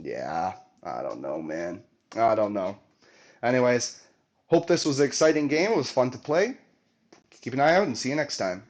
yeah, I don't know, man. I don't know. Anyways, hope this was an exciting game. It was fun to play. Keep an eye out and see you next time.